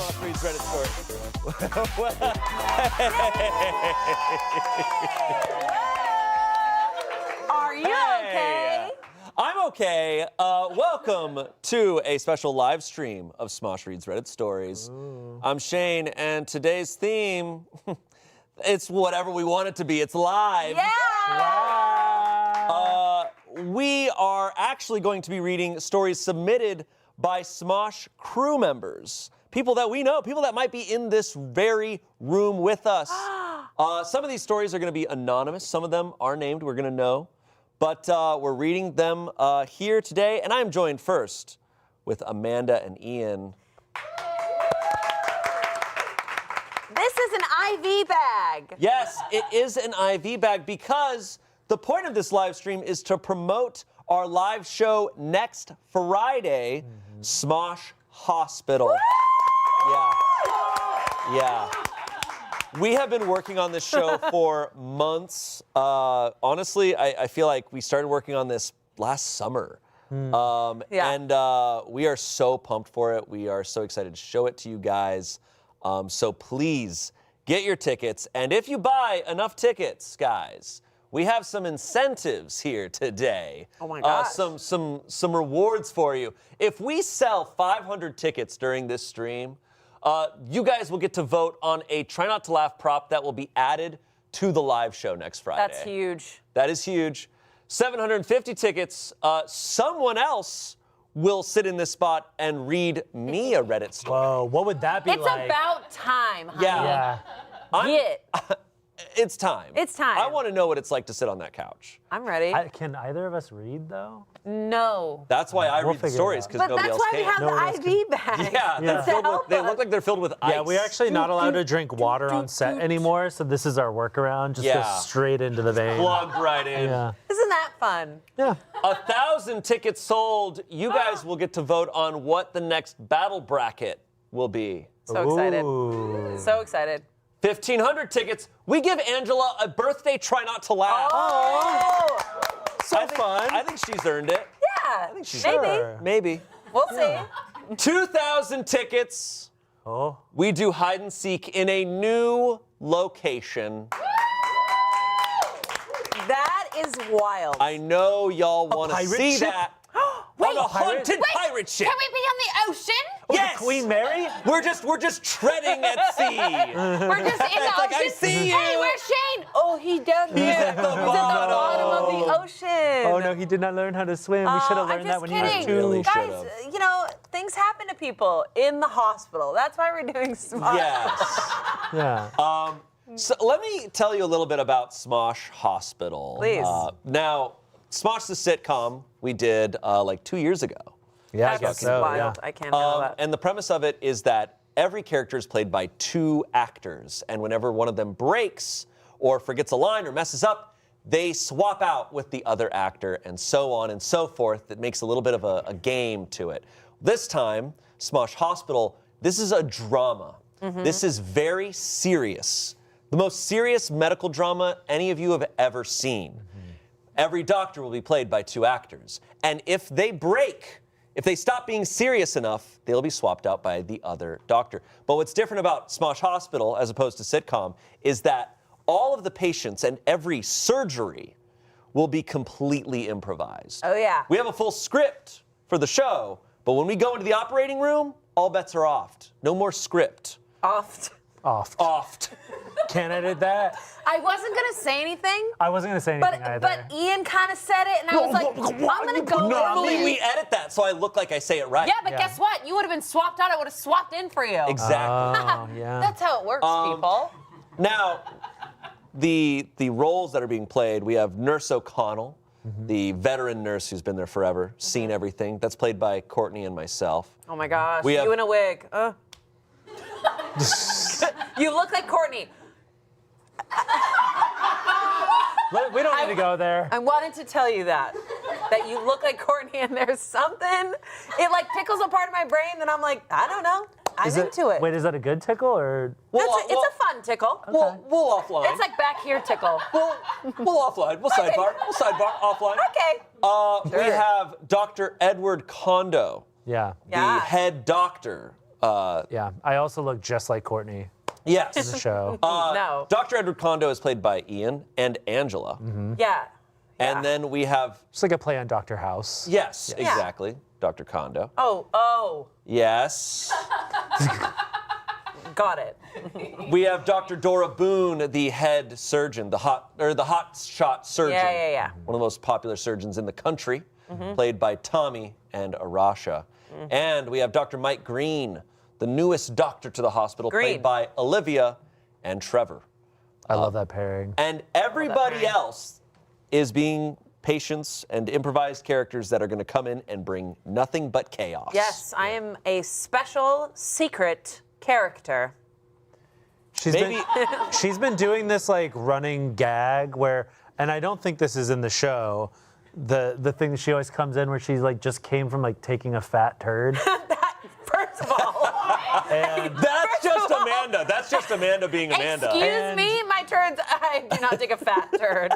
Smosh reads Reddit story. Are you okay? I'm okay. Welcome to a special live stream of Smosh Reads Reddit Stories. Ooh. I'm Shane, and today's theme, it's whatever we want it to be. It's live. Yeah! Wow. We are actually going to be reading stories submitted by Smosh crew members. People that we know, people that might be in this very room with us. Some of these stories are going to be anonymous. Some of them are named. We're going to know. But we're reading them here today, and I'm joined first with Amanda and Ian. This is an IV bag. Yes, it is an IV bag because the point of this live stream is to promote our live show next Friday, Smosh Hospital. Yeah. We have been working on this show for months. Honestly, I feel like we started working on this last summer. And we are so pumped for it. We are so excited to show it to you guys. So please get your tickets. And if you buy enough tickets, guys, we have some incentives here today. Oh my gosh. Some rewards for you. If we sell 500 tickets during this stream, you guys will get to vote on a Try Not to Laugh prop that will be added to the live show next Friday. That's huge. That is huge. 750 tickets. Someone else will sit in this spot and read me a Reddit story. Whoa, what would that be It's like? about time, honey. Yeah. It's time. It's time. I want to know what it's like to sit on that couch. I'm ready. Can either of us read, though? No. That's why I We'll read the figure it stories, out. because But nobody that's else why we can. have No one else the IV bags. Yeah, to they help look like they're filled with ice. Yeah, we're actually not allowed to drink water on set anymore, so this is our workaround. Just go straight into the vein. plugged right in. Yeah. Isn't that fun? Yeah. 1,000 tickets sold. You guys will get to vote on what the next battle bracket will be. So excited. Ooh. So excited. 1,500 tickets. We give Angela a birthday Try Not to Laugh. Oh! So fun. I think she's earned it. Yeah. Maybe. Sure. Maybe. We'll see. 2,000 tickets. Oh. We do hide and seek in a new location. That is wild. I know y'all want to pirate see ship? that. Wait, on a haunted pirate ship. Can we be on the ocean? Yes. Queen Mary? We're just treading at sea. We're just in the It's like, ocean. I see you. Hey, where's Shane? Oh, he's down there. at the He's at the bottom of the ocean. Oh, no, he did not learn how to swim. We should have learned that when he was kidding. 2. Really Guys, should've. you know, things happen to people in the hospital. That's why we're doing Smosh. Yes. Yeah. So let me tell you a little bit about Smosh Hospital. Please. Now, Smosh the sitcom we did like 2 years ago. Yeah, I That's guess fucking so. wild. Yeah. I can't handle that. And the premise of it is that every character is played by 2 actors, and whenever one of them breaks or forgets a line or messes up, they swap out with the other actor, and so on and so forth. It makes a little bit of a game to it. This time, Smosh Hospital, this is a drama. This is very serious. The most serious medical drama any of you have ever seen. Every doctor will be played by 2 actors. And if they break, if they stop being serious enough, they'll be swapped out by the other doctor. But what's different about Smosh Hospital, as opposed to sitcom, is that all of the patients and every surgery will be completely improvised. Oh, yeah. We have a full script for the show, but when we go into the operating room, all bets are off. No more script. Off. Offed. Can't edit that. I wasn't going to say anything, I wasn't going to say anything either. but Ian kind of said it, and I was like, I'm going to go Normally with we it. edit that so I look like I say it right. Yeah, but guess what? You would have been swapped out. I would have swapped in for you. Exactly. Oh, yeah. That's how it works, people. Now, the roles that are being played, we have Nurse O'Connell, the veteran nurse who's been there forever, seen everything. That's played by Courtney and myself. Oh my gosh, We have- you in a wig. You look like Courtney. We don't need to go there. I wanted to tell you that you look like Courtney, and there's something, it like tickles a part of my brain that I'm like, I don't know. I'm into it. Wait, is that a good tickle or? It's a fun tickle. We'll offline. It's like back here tickle. We'll offline. We'll Okay. sidebar. We'll sidebar offline. Okay. We have Dr. Edward Kondo, Yeah. the head doctor Yeah, I also look just like Courtney Yes. in the show. No. Dr. Edward Kondo is played by Ian and Angela. Yeah. And then we have, It's like a play on Dr. House. yes, exactly, Dr. Kondo. Oh. Yes. Got it. We have Dr. Dora Boone, the head surgeon, the hot shot surgeon. Yeah. One of the most popular surgeons in the country, played by Tommy and Arasha. And we have Dr. Mike Green, the newest doctor to the hospital, played by Olivia and Trevor. I love that pairing. And everybody else is being patients and improvised characters that are going to come in and bring nothing but chaos. Yes, I am a special secret character. She's been doing this like running gag where, and I don't think this is in the show, the thing that she always comes in where she's like just came from like taking a fat turd. First of all, And That's just Amanda. That's just Amanda being Amanda. excuse me, my turds. I do not take a fat turd.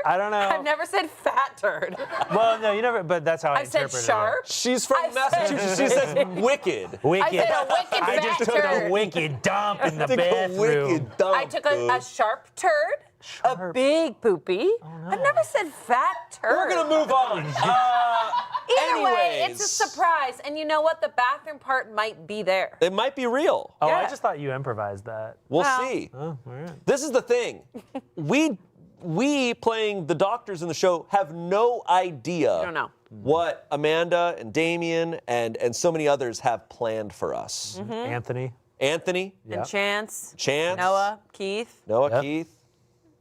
I don't know. I've never said fat turd. well, no, you never. But that's how I I've said interpreted sharp. She's from I Massachusetts. She says wicked. it. Wicked. I said a wicked I fat just took a turd. wicked dump in the Take a bathroom. wicked dump, I took a sharp turd, a big poopy. I've never said fat turd. We're going to move on. Either way, it's a anyways. surprise. And you know what? The bathroom part might be there. It might be real. Oh, I Yeah. just thought you improvised that. We'll Well. see. Oh, all right. This is the thing. We playing the doctors in the show have no idea I don't know. what Amanda and Damien and so many others have planned for us. Mm-hmm. Anthony. Anthony, Yep. And Chance, Chance, Noah, Keith, Noah, Yep. Keith,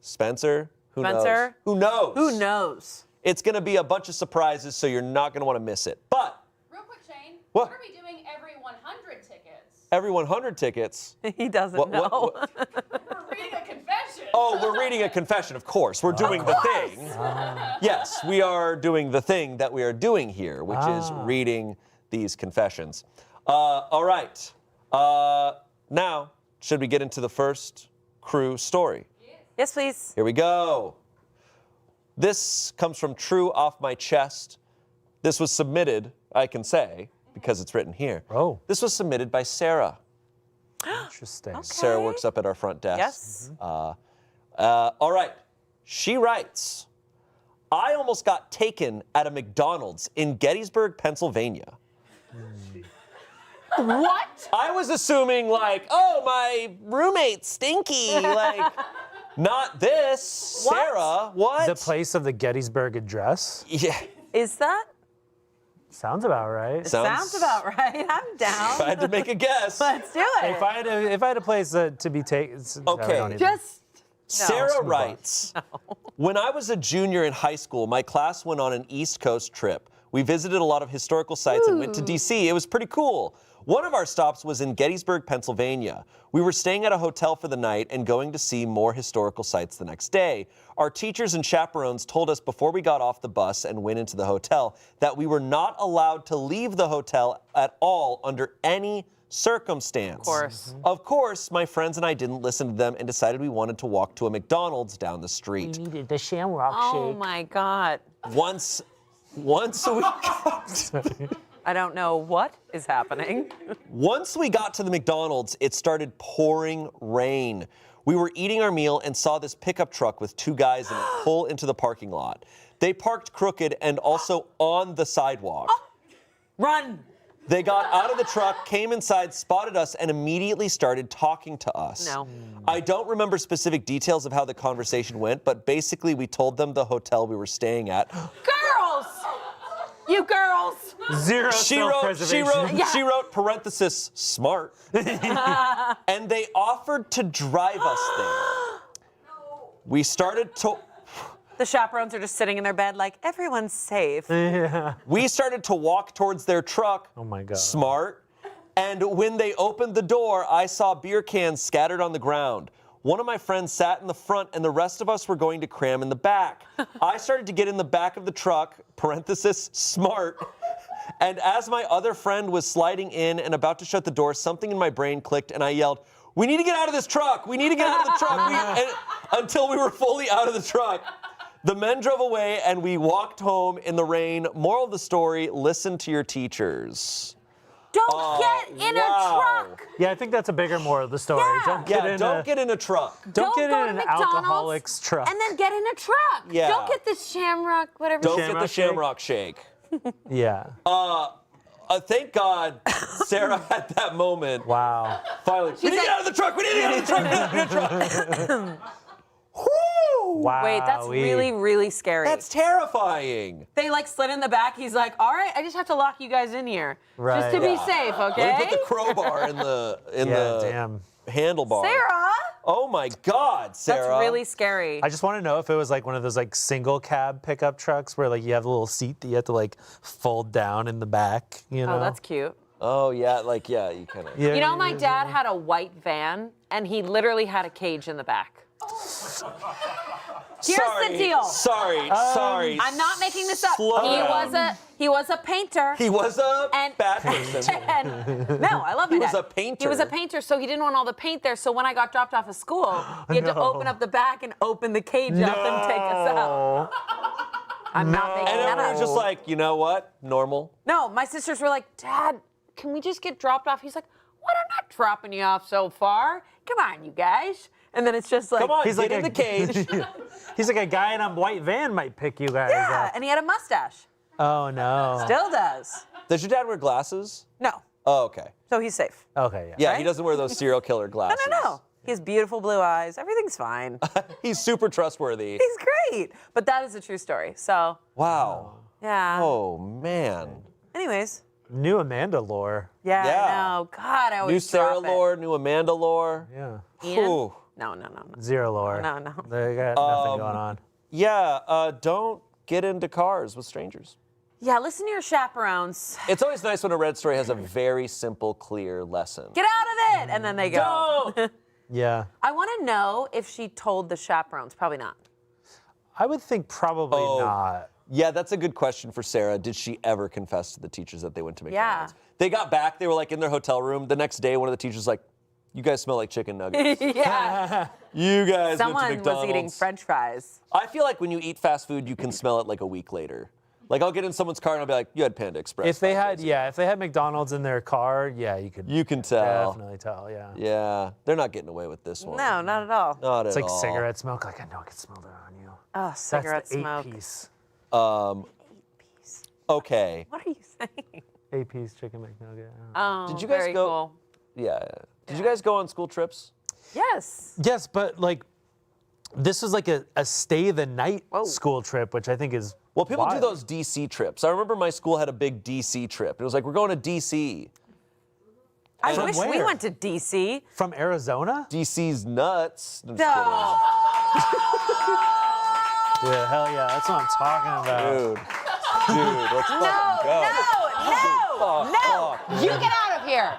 Spencer. Who Spencer. knows? Who knows? who knows? It's going to be a bunch of surprises, so you're not going to want to miss it. But Real quick, Shane. What? What are we doing every 100 tickets? every 100 tickets. He doesn't What- know. what- We're reading a confession. Oh, we're reading a confession, of course. We're doing the thing. Yes, we are doing the thing that we are doing here, which is reading these confessions. All right. Now, should we get into the first crew story? Yes, please. Here we go. This comes from True Off My Chest. This was submitted, I can say, because it's written here. Oh. This was submitted by Sarah. Interesting. Sarah works up at our front desk. Yes. All right. She writes, I almost got taken at a McDonald's in Gettysburg, Pennsylvania. What? I was assuming like, oh, my roommate's stinky. Like, not this. What? Sarah, what? The place of the Gettysburg Address. Yeah. Is that? Sounds about right. Sounds about right. I'm down. I had to make a guess. Let's do it. If I had a place to be taken. Okay. Just Sarah writes, when I was a junior in high school, my class went on an East Coast trip. We visited a lot of historical sites and went to D.C. It was pretty cool. One of our stops was in Gettysburg, Pennsylvania. We were staying at a hotel for the night and going to see more historical sites the next day. Our teachers and chaperones told us before we got off the bus and went into the hotel that we were not allowed to leave the hotel at all under any circumstance. Of course, my friends and I didn't listen to them and decided we wanted to walk to a McDonald's down the street. needed the Shamrock Oh my God. Once we got... I don't know what is happening. Once we got to the McDonald's, it started pouring rain. We were eating our meal and saw this pickup truck with two guys in it pull into the parking lot. They parked crooked and also on the sidewalk. Run. They got out of the truck, came inside, spotted us, and immediately started talking to us. No. I don't remember specific details of how the conversation went, but basically we told them the hotel we were staying at. Girls! You girls! Zero self-preservation. She wrote parenthesis smart. And they offered to drive us there. We started to The chaperones are just sitting in their bed like, everyone's safe. we started to walk towards their truck. Oh my God. Smart. And when they opened the door, I saw beer cans scattered on the ground. One of my friends sat in the front and the rest of us were going to cram in the back. I started to get in the back of the truck, parenthesis, smart. And as my other friend was sliding in and about to shut the door, something in my brain clicked and I yelled, we need to get out of this truck. We need to get out of the truck. Until we were fully out of the truck. The men drove away and we walked home in the rain. Moral of the story, listen to your teachers. Don't get in a truck. Yeah, I think that's a bigger moral of the story. Yeah. Don't get Yeah, in don't a, get in a truck. don't get go in to an McDonald's alcoholic's truck. And then get in a truck. Yeah. Don't get the Shamrock, whatever. Don't Shamrock get the shake? Shamrock Shake. Yeah. Thank God Sarah had that moment. Wow. Finally, we need to get out of the truck. We need to get out of the truck. We need to get out of the truck. Whoo! Wow. Wait, that's really, really scary. That's terrifying. They like slid in the back. He's like, all right, I just have to lock you guys in here. Right. Just to be Yeah. safe, Let okay? me put the crowbar in the damn. handlebar. Sarah! Oh my God, Sarah. That's really scary. I just want to know if it was like one of those like single cab pickup trucks where like you have a little seat that you have to like fold down in the back, you know? Oh, that's cute. Oh yeah, you kind of. Yeah, You know, my dad had a white van, and he literally had a cage in the back. Here's the deal. Sorry. I'm not making this up. Slow down. He was a painter. He was a and, bad person. and- no, I love my He was dad. a painter. He was a painter, so he didn't want all the paint there. So when I got dropped off of school, he had to No. open up the back and open the cage up and take us out. I'm not making And that everyone up. was just like, you know what? Normal. No, my sisters were like, Dad, can we just get dropped off? He's like, what? I'm not dropping you off so far. Come on, you guys. And then it's just like, Come on, He's get like in the cage. He's like a guy in a white van might pick you guys yeah. up. And he had a mustache. Oh no. Still does. Does your dad wear glasses? No. Oh, okay. So he's safe. Okay, yeah. Yeah, Right? he doesn't wear those serial killer No, glasses. no. He has beautiful blue eyes. Everything's fine. He's super trustworthy. He's great. But that is a true story. So, Wow. yeah. Oh man. Anyways. New Amanda lore. Yeah, Yeah. I know. God, I always New Sarah drop it. lore, new Amanda lore. Yeah. Ian? Ooh. No. Zero lore. No. They got nothing going on. Yeah, don't get into cars with strangers. Yeah, listen to your chaperones. It's always nice when a red story has a very simple, clear lesson. Get out of it! And then they go. Don't! Yeah. I want to know if she told the chaperones. Probably not. I would think probably Oh. not. Yeah, that's a good question for Sarah. Did she ever confess to the teachers that they went to McDonald's? Yeah. They got back, they were like in their hotel room. The next day, one of the teachers was like, you guys smell like chicken nuggets. Yeah. You guys went to Someone McDonald's. was eating French fries. I feel like when you eat fast food, you can smell it like a week later. Like I'll get in someone's car and I'll be like, you had Panda Express. If they 5 had, days yeah, if they had McDonald's in their car, yeah, you could You can tell. definitely tell, yeah. Yeah, they're not getting away with this one. No, not at all. Not It's at like all. cigarette smoke. Like I know I can smell that on you. Oh, cigarette That's the smoke. 8-piece. Okay. What are you saying? 8-piece chicken McNugget. Oh, Did you guys very go? cool. Yeah. Did you guys go on school trips? Yes. Yes, but like this was like a stay the night Whoa. school trip, which I think is Well, people do wild. those DC trips. I remember my school had a big DC trip. It was like, we're going to DC. I From wish we where? went to DC. From Arizona? DC's nuts. I'm just Yeah, hell yeah, that's what I'm talking about. kidding. Dude, let's fucking go. No! You get out of here!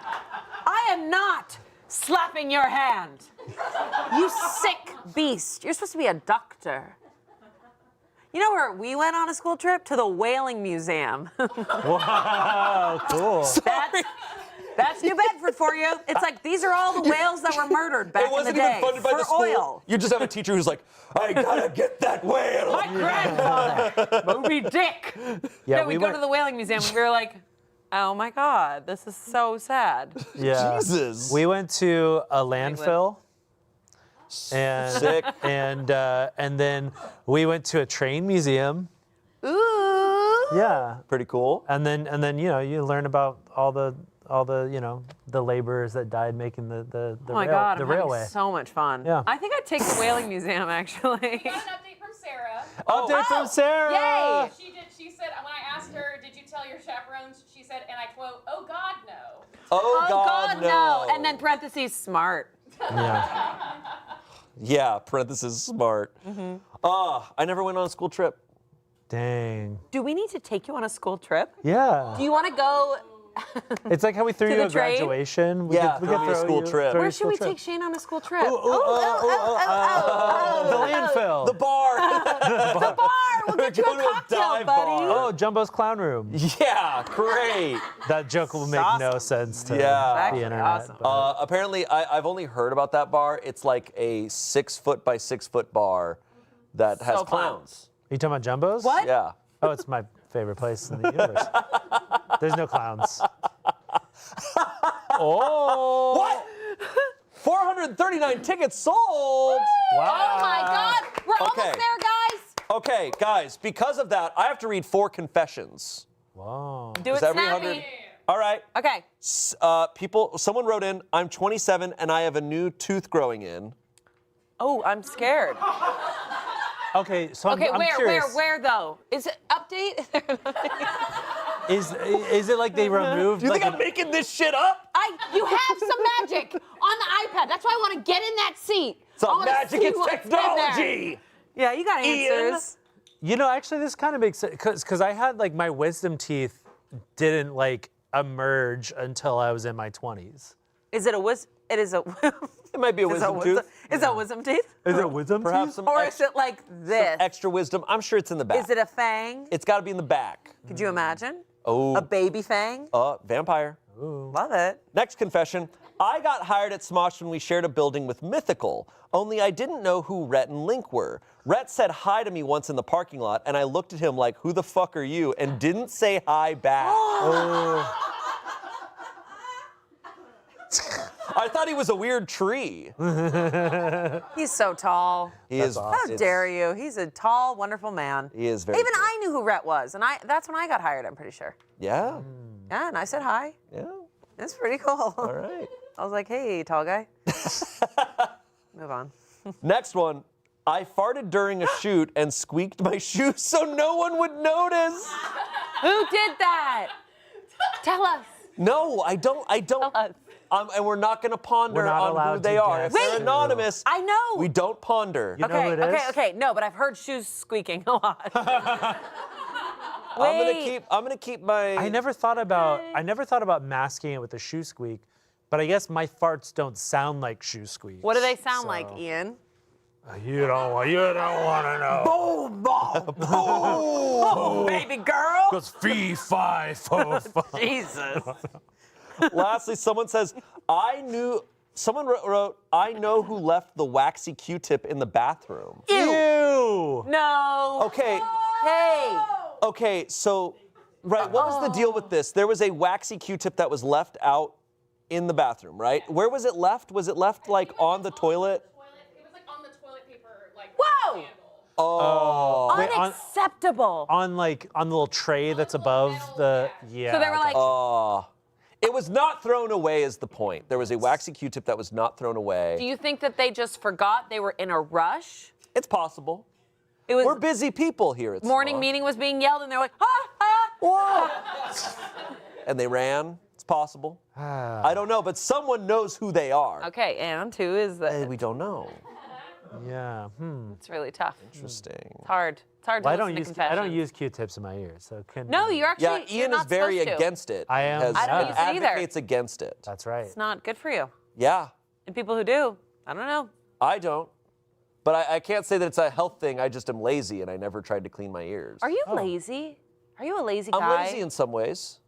I am not slapping your hand. You sick beast. You're supposed to be a doctor. You know where we went on a school trip? To the Whaling Museum. Wow, cool. That's New Bedford for you. It's like these are all the whales that were murdered back It wasn't in the day even funded by for the school. oil. You just have a teacher who's like, I gotta get that whale. My grandfather, Moby Dick. Yeah, we go to the Whaling Museum and we were like, oh my God, this is so sad. Yeah. Jesus. We went to a landfill. And Sick. and then we went to a train museum. Ooh. Yeah. Pretty cool. And then you know, you learn about all the you know, the laborers that died making the Oh my rail, God, the I'm railway. having so much fun. Yeah. I think I'd take the Whaling Museum actually. Got an update from Sarah. Update from Sarah. Yay! She said, when I asked her, did you tell your chaperones? She said, and I quote, oh God, no. Oh, God, no. And then parentheses, smart. Yeah. Yeah, parentheses, smart. I never went on a school trip. Dang. Do we need to take you on a school trip? Yeah. Do you want to go? It's like how we threw To you the a train? graduation. Yeah, we throw me a school trip. throw you Where a should school we trip. take Shane on a school trip? The landfill. The bar. The bar. We'll get you Go a to a cocktail, dive buddy. bar. Oh, Jumbo's Clown Room. Yeah, great. That joke will make no sense to Yeah. the Actually, internet. awesome. but- Apparently, I've only heard about that bar. It's like a 6 foot by 6 foot bar that has So fun. clowns. Are you talking about Jumbo's? What? Yeah. Oh, it's my favorite place in the universe. There's no clowns. Oh. What? 439 tickets sold. Oh my God. We're almost Okay. there, guys. Okay, guys, because of that, I have to read 4 confessions. Wow. Do it Is every snappy. 100? All right. Okay. Someone wrote in, I'm 27 and I have a new tooth growing in. Oh, I'm scared. Okay, so Okay, I'm where curious. though? Is it update? Is it like they removed? Do you think like I'm making this shit up? You have some magic on the iPad. That's why I want to get in that seat. It's I not wanna magic, see it's what's in there. technology. Yeah, you got Ian? answers. You know, actually, this kind of makes sense because I had like my wisdom teeth didn't like emerge until I was in my 20s. Is it a It is a. It might be a wisdom tooth. Is that wisdom teeth? Is it wisdom Perhaps teeth? some, Or is it like this? extra wisdom. I'm sure it's in the back. Is it a fang? It's got to be in the back. Could you imagine? Oh. A baby fang? Vampire. Love it. Next confession. I got hired at Smosh when we shared a building with Mythical, only I didn't know who Rhett and Link were. Rhett said hi to me once in the parking lot, and I looked at him like, who the fuck are you? And didn't say hi back. I thought he was a weird tree. He's so tall. He is. awesome. How dare you? He's a tall, wonderful man. He is very Even cool. I knew who Rhett was, and that's when I got hired, I'm pretty sure. Yeah. Yeah, and I said hi. Yeah. It's pretty cool. All right. I was like, hey, tall guy. Move on. Next one. I farted during a shoot and squeaked my shoe so no one would notice. Who did that? Tell us. No, I don't. Tell us. And we're not going to ponder We're not on who allowed they to are. If guess. they're Wait. anonymous, I know. we don't ponder. You know who it is? Okay. No, but I've heard shoes squeaking a lot. I'm gonna keep my. I never thought about masking it with a shoe squeak, but I guess my farts don't sound like shoe squeaks. What do they sound like, so- Ian? You don't want to know. Boom, boom, boom, baby girl. Goes fee, fi, fo, fo. Jesus. Lastly, someone says, Someone wrote, I know who left the waxy Q-tip in the bathroom. Ew. No. Okay. Hey. Okay. So, right. What was the deal with this? There was a waxy Q-tip that was left out in the bathroom, right? Where was it left? Was it left like on the toilet? It was like on the toilet paper, like Whoa. handle. Oh. Wait, Unacceptable. On the little tray that's above the So they were like, It was not thrown away is the point. There was a waxy Q-tip that was not thrown away. do you think that they just forgot they were in a rush? It's possible. It was We're busy people here at morning Smosh. meeting was being yelled, and they're like, Whoa. And they ran. It's possible. I don't know, but someone knows who they are. Okay, and who is that? We don't know. yeah. It's really tough. Interesting. It's hard. It's hard to Well, I listen don't to use confessions. Q-tips in my ears, so it couldn't. No, be- you're actually. Yeah, you're Ian not is very supposed to. against it. I am. Has- I don't use it either. advocates against it. That's right. It's not good for you. Yeah, And people who do, I don't know. I don't. But I can't say that it's a health thing. I just am lazy and I never tried to clean my ears. Are you lazy? Are you a lazy guy? I'm lazy in some ways.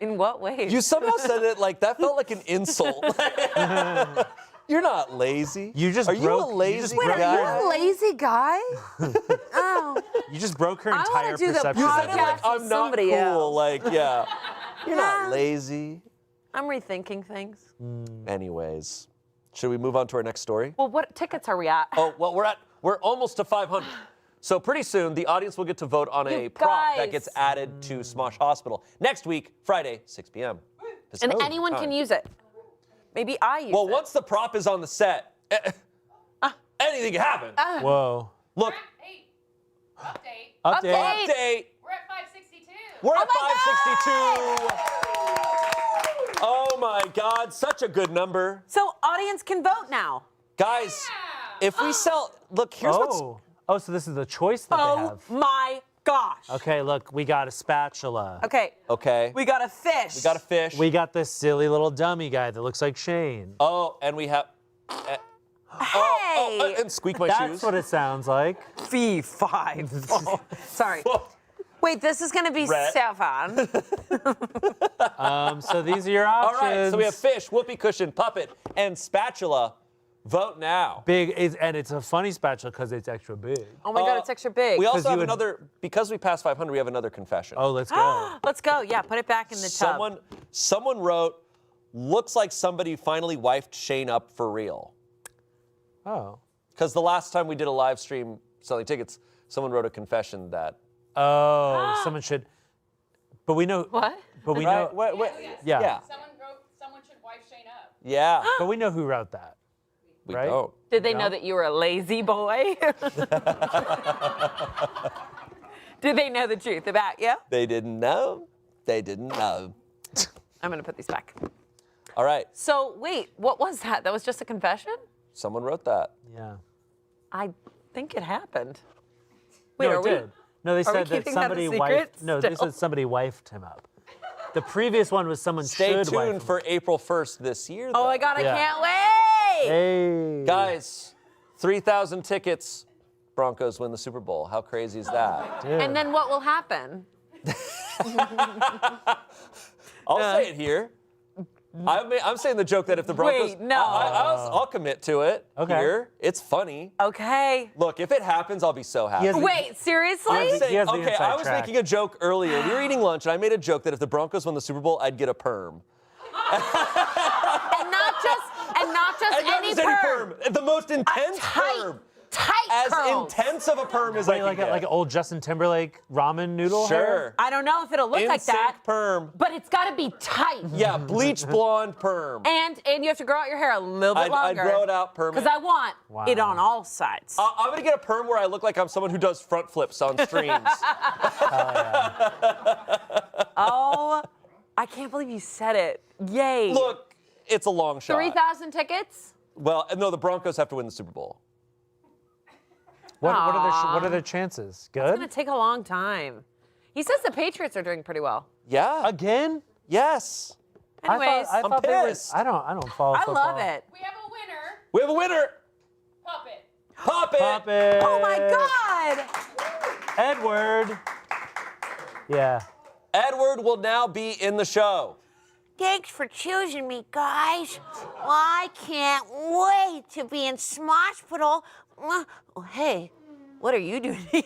In what ways? You somehow said it like that felt like an insult. You're not lazy. You just Are you broke- a you lazy just Wait, broke guy? are you a lazy guy? Oh. You just broke her I wanna entire do the perception. You of said it me. like podcast I'm with not somebody cool. else. Like, yeah. You're not Yeah. lazy. I'm rethinking things. Anyways, should we move on to our next story? Well, what tickets are we at? Oh, well, we're almost to 500. So pretty soon, the audience will get to vote on a You prop that guys. gets added to Smosh Hospital next week, Friday, 6 p.m. And Pacific anyone time. can use it. Maybe I use Well, it. once the prop is on the set, anything can happen. Whoa. Look, Hey, update. Update. update. We're at 562. We're at Oh my 562. Oh my God, such a good number. So audience can vote now. Guys, if we sell, look, here's what's. Oh, so this is the choice that they Oh have. my gosh. Okay, look, we got a spatula. Okay. Okay. We got a fish. We got a fish. We got this silly little dummy guy that looks like Shane. Oh, and we have. Hey. And squeak my That's shoes. what it sounds like. fee 5. Oh, sorry. Wait, this is gonna be Rhett. so fun. So these are your All options. right, so we have fish, whoopee cushion, puppet, and spatula. Vote now. Big, and it's a funny spatula because it's extra big. Oh my God, it's extra big. We also 'Cause you have would- another, because we passed 500, we have another confession. Oh, let's go. Let's go. Yeah, put it back in the tub. Someone wrote, looks like somebody finally wifed Shane up for real. Oh. Because the last time we did a live stream selling tickets, someone wrote a confession that. Oh, someone should. But we know. What? But we Right? know. Yeah. Yeah. Someone wrote, someone should wife Shane up. Yeah. But we know who wrote that. We Right? don't. Did they know that you were a lazy boy? Did they know the truth about you? They didn't know. They didn't know. I'm gonna put these back. All right. So wait, what was that? That was just a confession? Someone wrote that. Yeah. I think it happened. Wait, No, are it we? did. No, they are we said that keeping that a somebody secret wifed. No, they still? said somebody wifed him up. The previous one was someone Stay should wife tuned him. for April 1st this year. Oh though. my God, I Yeah. can't wait! Hey. Guys, 3,000 tickets. Broncos win the Super Bowl. How crazy is that? Dude. And then what will happen? I'll say it here. I'm saying the joke that if the Broncos. Wait, no. I'll commit to it. Okay. Here. It's funny. Okay. Look, if it happens, I'll be so happy. has the- Wait, seriously? I'm He saying, has the okay, inside I was track. making a joke earlier. We were eating lunch, and I made a joke that if the Broncos won the Super Bowl, I'd get a perm. And not just And not any just perm. The most intense Tight, perm. tight As curls. intense of a perm as Wait, I can like get. an old Justin Timberlake ramen noodle Sure. hair? I don't know if it'll look like that, perm. but it's got to be tight. Yeah, bleach blonde perm. And you have to grow out your hair a little bit I'd longer. grow it out permanent. Because I want it on all sides. I'm gonna get a perm where I look like I'm someone who does front flips on streams. Oh, I can't believe you said it. Yay. Look, it's a long shot. 3,000 tickets? Well, no, the Broncos have to win the Super Bowl. What are their chances? It's Good? going to take a long time. He says the Patriots are doing pretty well. Yeah. Again? Yes. Anyways, I thought they were. pissed. I don't follow I football. love it. We have a winner. We have a winner. Puppet. Pop it. Pop it. Oh my God. Edward. Yeah. Edward will now be in the show. Thanks for choosing me, guys. I can't wait to be in Smosh Patrol. Oh, hey, what are you doing here?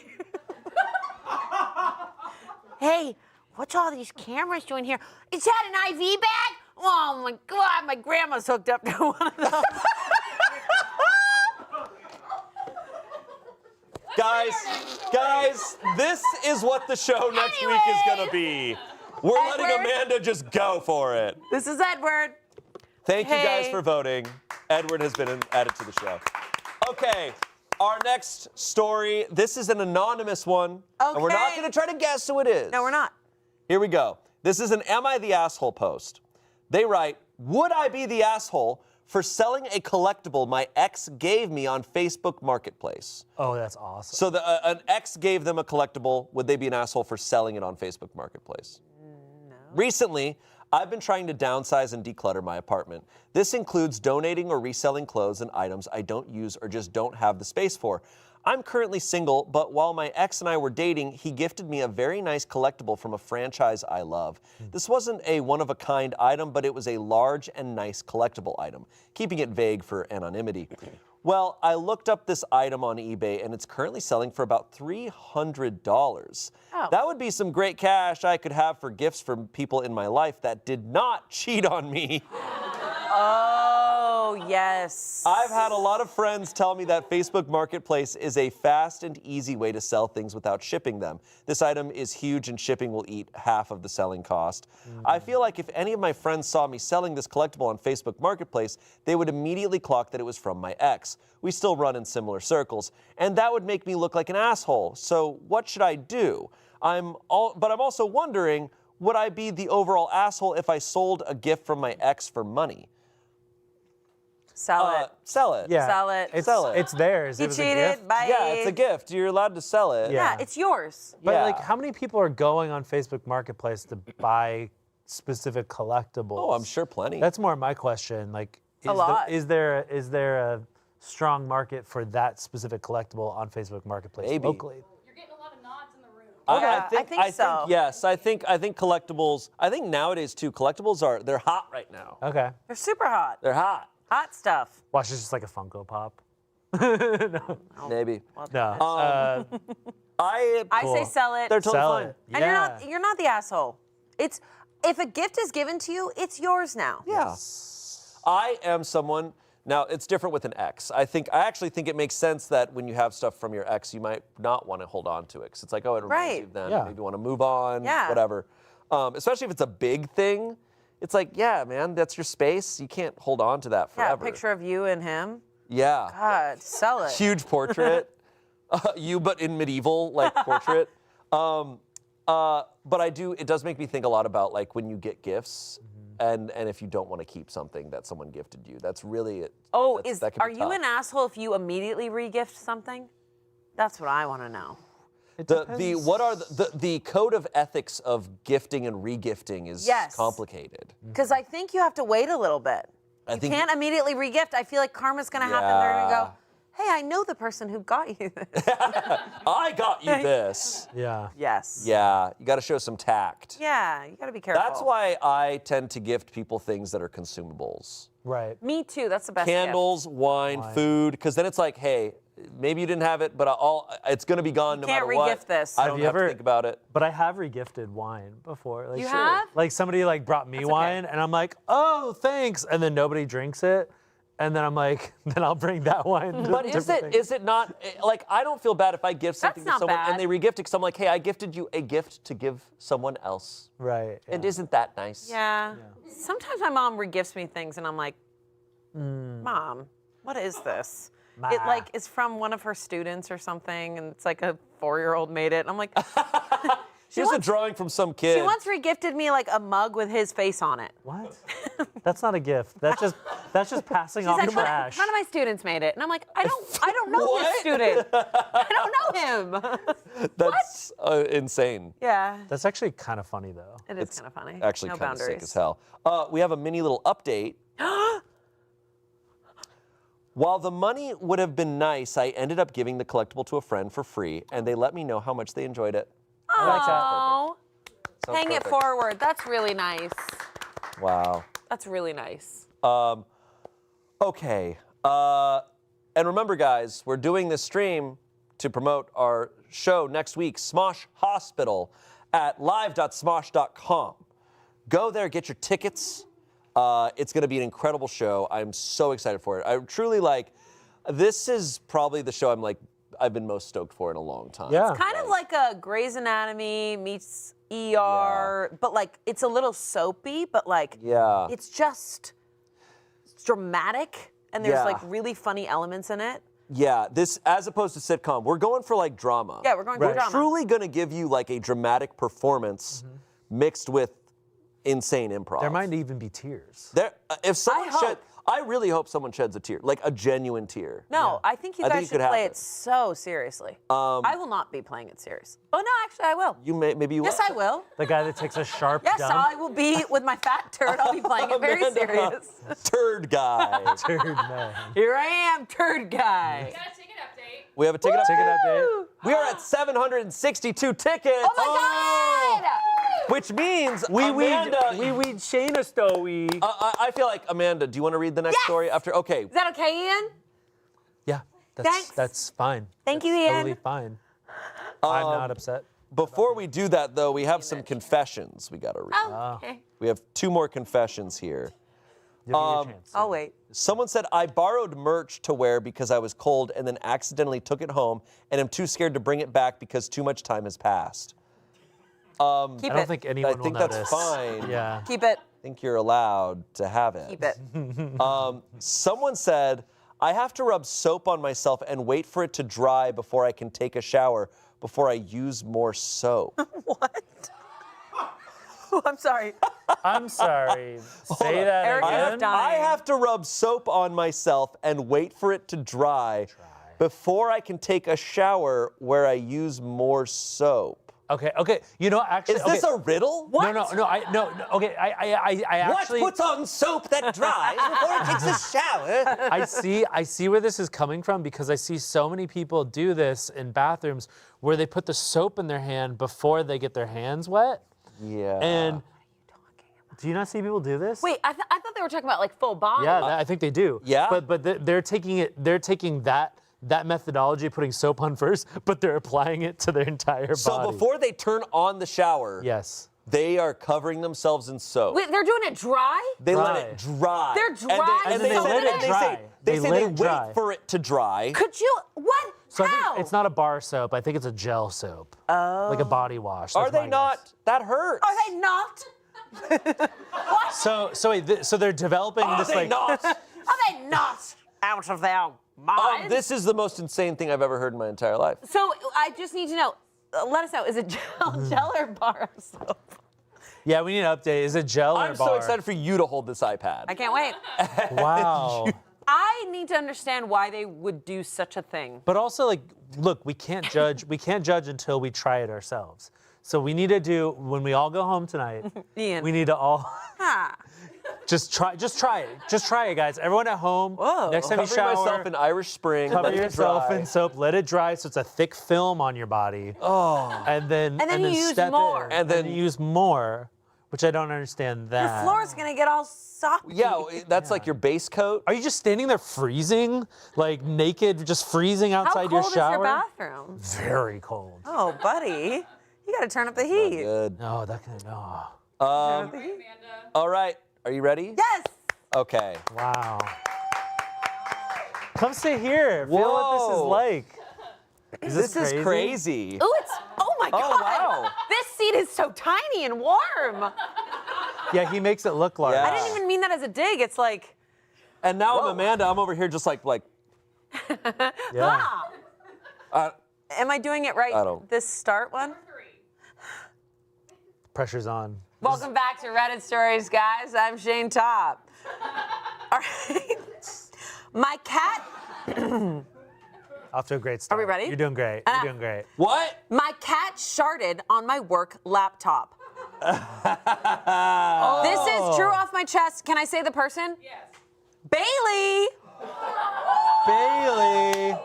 Hey, what's all these cameras doing here? Is that an IV bag? Oh my God, my grandma's hooked up to one of those. Guys, this is what the show next week is gonna be. We're letting Edward? Amanda just go for it. This is Edward. Thank you guys Hey. for voting. Edward has been added to the show. Okay, our next story. This is an anonymous one. And we're not Okay. gonna try to guess who it is. No, we're not. Here we go. This is an Am I the Asshole post. They write, would I be the asshole for selling a collectible my ex gave me on Facebook Marketplace? Oh, that's awesome. So an ex gave them a collectible. Would they be an asshole for selling it on Facebook Marketplace? No. Recently, I've been trying to downsize and declutter my apartment. This includes donating or reselling clothes and items I don't use or just don't have the space for. I'm currently single, but while my ex and I were dating, he gifted me a very nice collectible from a franchise I love. This wasn't a one-of-a-kind item, but it was a large and nice collectible item, keeping it vague for anonymity. Well, I looked up this item on eBay, and it's currently selling for about $300. Oh. That would be some great cash I could have for gifts from people in my life that did not cheat on me. Oh, yes. I've had a lot of friends tell me that Facebook Marketplace is a fast and easy way to sell things without shipping them. This item is huge and shipping will eat half of the selling cost. I feel like if any of my friends saw me selling this collectible on Facebook Marketplace, they would immediately clock that it was from my ex. We still run in similar circles, and that would make me look like an asshole. So what should I do? But I'm also wondering, would I be the overall asshole if I sold a gift from my ex for money? Sell it. Sell it. Yeah. Sell it. It's, Sell it. It's theirs. You It was a cheated. gift. Bye. Yeah, it's a gift. You're allowed to sell it. Yeah. Yeah, it's yours. But Yeah. like, how many people are going on Facebook Marketplace to buy specific collectibles? Oh, I'm sure plenty. That's more my question. Like, lot. Is there a strong market for that specific collectible on Facebook Marketplace Maybe. locally? You're getting a lot of nods in the room. Yeah, I think so. Yes, I think collectibles. I think nowadays too, collectibles they're hot right now. Okay. They're super hot. They're hot. Hot stuff. Watch, it's just like a Funko Pop. Maybe. No. I I Cool. say sell it. they're totally Sell fine. it. And you're not the asshole. It's if a gift is given to you, it's yours now. Yeah. I am someone. Now it's different with an ex. I actually think it makes sense that when you have stuff from your ex, you might not want to hold on to it because it's like, oh, it reminds you of them. Yeah. Maybe you want to move on. Yeah. Whatever. Especially if it's a big thing. It's like, yeah, man, that's your space. You can't hold on to that Yeah, a forever. picture of you and him. Yeah. God, sell it. Huge portrait. You, but in medieval, like portrait. But it does make me think a lot about like when you get gifts and if you don't want to keep something that someone gifted you. That's really it. Oh, that can be are you tough. an asshole if you immediately regift something? That's what I want to know. What are the code of ethics of gifting and regifting is Yes. complicated. Because I think you have to wait a little bit. You think- can't immediately regift. I feel like karma's going to happen. They're going to go, hey, I know the person who got you this. I got you this. Yeah. Yes. Yeah, you got to show some tact. Yeah, you got to be careful. That's why I tend to gift people things that are consumables. Right. Me too. That's the best Candles, wine, food, because then it's like, hey, maybe you didn't have it, but it's going to be gone no can't matter what. regift this. I don't you have to ever- think about it. But I have regifted wine before. Like, You have? Like somebody like brought me wine, and I'm like, oh, thanks, and then nobody drinks it, and then I'm like, then I'll bring that wine. to But different is it not, like, I don't feel bad if I gift something to not someone bad. and they regift it because I'm like, hey, I gifted you a gift to give someone else. Right. Yeah. And isn't that nice? Yeah. Sometimes my mom regifts me things, and I'm like, Mom, what is this? It Ma. like is from one of her students or something, and it's like a 4-year-old made it. And I'm like, Here's a drawing from some kid. she once regifted me like a mug with his face on it. What? That's not a gift. That's just passing off She's like, trash. none of my students made it, and I'm like, I don't know this What? student. I don't know him. That's insane. Yeah, That's actually kind of funny though. it is kind of funny. Actually, no kind of boundaries. sick as hell. We have a mini little update. While the money would have been nice, I ended up giving the collectible to a friend for free, and they let me know how much they enjoyed it. Oh, Sounds hang it perfect. forward. That's really nice. Wow. That's really nice. Okay. And remember, guys, we're doing this stream to promote our show next week, Smosh Hospital, at live.smosh.com. Go there, get your tickets. It's going to be an incredible show. I'm so excited for it. I truly this is probably the show I've been most stoked for in a long time. Yeah. Kind of like a Grey's Anatomy meets ER, but like it's a little soapy, but like Yeah. it's just dramatic, and there's Yeah. like really funny elements in it. Yeah, this, as opposed to sitcom, we're going for like drama. Yeah, we're going for Right. drama. Truly going to give you like a dramatic performance mixed with insane improv. There might even be tears. If someone hope. I really hope someone sheds a tear, like a genuine tear. No, I think you I think guys it should could play happen. it so seriously. I will not be playing it serious. Oh no, actually I will. Maybe you Yes, will. I will. The guy that takes a sharp Yes, dump. I will be with my fat turd. I'll be playing it very Amanda, serious. Turd guy. Dude, man. Here I am, turd guy. Got a ticket update. We have a ticket Ticket update. update. We are at 762 tickets. Oh my God! Which means Amanda, we Shane us though, we. I feel like Amanda. Do you want to read the next Yes! story after? Okay. Is that okay, Ian? Yeah, Thanks. that's fine. Thank you, That's Ian. Totally fine. I'm not upset. Before we do that, though, we have some confessions we got to read. Oh, okay. We have 2 more confessions here. You'll get your chance. I'll wait. Someone said, I borrowed merch to wear because I was cold and then accidentally took it home and am too scared to bring it back because too much time has passed. Keep I it. don't think anyone I think will that's notice. fine. Yeah. Keep it. I think you're allowed to have it. Keep it. Someone said, I have to rub soap on myself and wait for it to dry before I can take a shower before I use more soap. What? Oh, I'm sorry. I'm sorry. Say that Eric is again. dying. I have to rub soap on myself and wait for it to dry before I can take a shower where I use more soap. Okay. You know, actually, Is this a riddle? No. Okay, I actually. What puts on soap that dries before it takes a shower? I see where this is coming from because I see so many people do this in bathrooms where they put the soap in their hand before they get their hands wet. Yeah. And Do you not see people do this? Wait, I thought they were talking about like full body. Yeah, I think they do. Yeah? But they're taking that methodology, putting soap on first, but they're applying it to their entire body. So before they turn on the shower, Yes. they are covering themselves in soap. Wait, they're doing it dry? They let Dry. it dry. They're dry And then they let it dry. They say let they it dry. wait for it to dry. Could you? What? So I How? think it's not a bar soap. I think it's a gel soap. Oh. Like a body wash. Are That's they my not? guess. That hurts. Are they not? So wait, so they're developing Are this they like not? Are they not out of their minds? This is the most insane thing I've ever heard in my entire life. So I just need to know. Let us know. Is it gel or bar of soap? Yeah, we need an update. Is it gel or I'm bar? so excited for you to hold this iPad. I can't wait. Wow. I need to understand why they would do such a thing. But also, like, look, we can't judge. We can't judge until we try it ourselves. So we need to do when we all go home tonight. Ian. We need to all Ah. just try it. Just try it, guys. Everyone at home. Whoa. Next time you Covering shower, myself in Irish Spring. cover let it yourself dry. in soap. Let it dry so it's a thick film on your body. Oh. And then you use step more. in, And then- you use more, which I don't understand that. Your floor's gonna get all soppy. Yeah, that's like your base coat. Are you just standing there freezing, like naked, just freezing How outside cold your is shower? your bathroom? Very cold. Oh, buddy. You gotta turn up the heat. Good. No, that can. Oh, Amanda. All right. Are you ready? Yes. Okay. wow. Come sit here. Feel what this is Whoa. like. This is crazy. Ooh, it's. Oh my God. wow. This seat is so tiny and warm. Yeah, he makes it look large. Yeah. I didn't even mean that as a dig. It's like. And now I'm Amanda. I'm over here just like Yeah. Ah. Am I doing it right? I don't- This start one? 3. Pressure's on. Welcome back to Reddit Stories, guys. I'm Shane Top. All right. My cat. Off to a great start. we ready? You're doing great. You're doing great. what? My cat sharted on my work laptop. This is true off my chest. Can I say the person? Yes. Bailey. Bailey.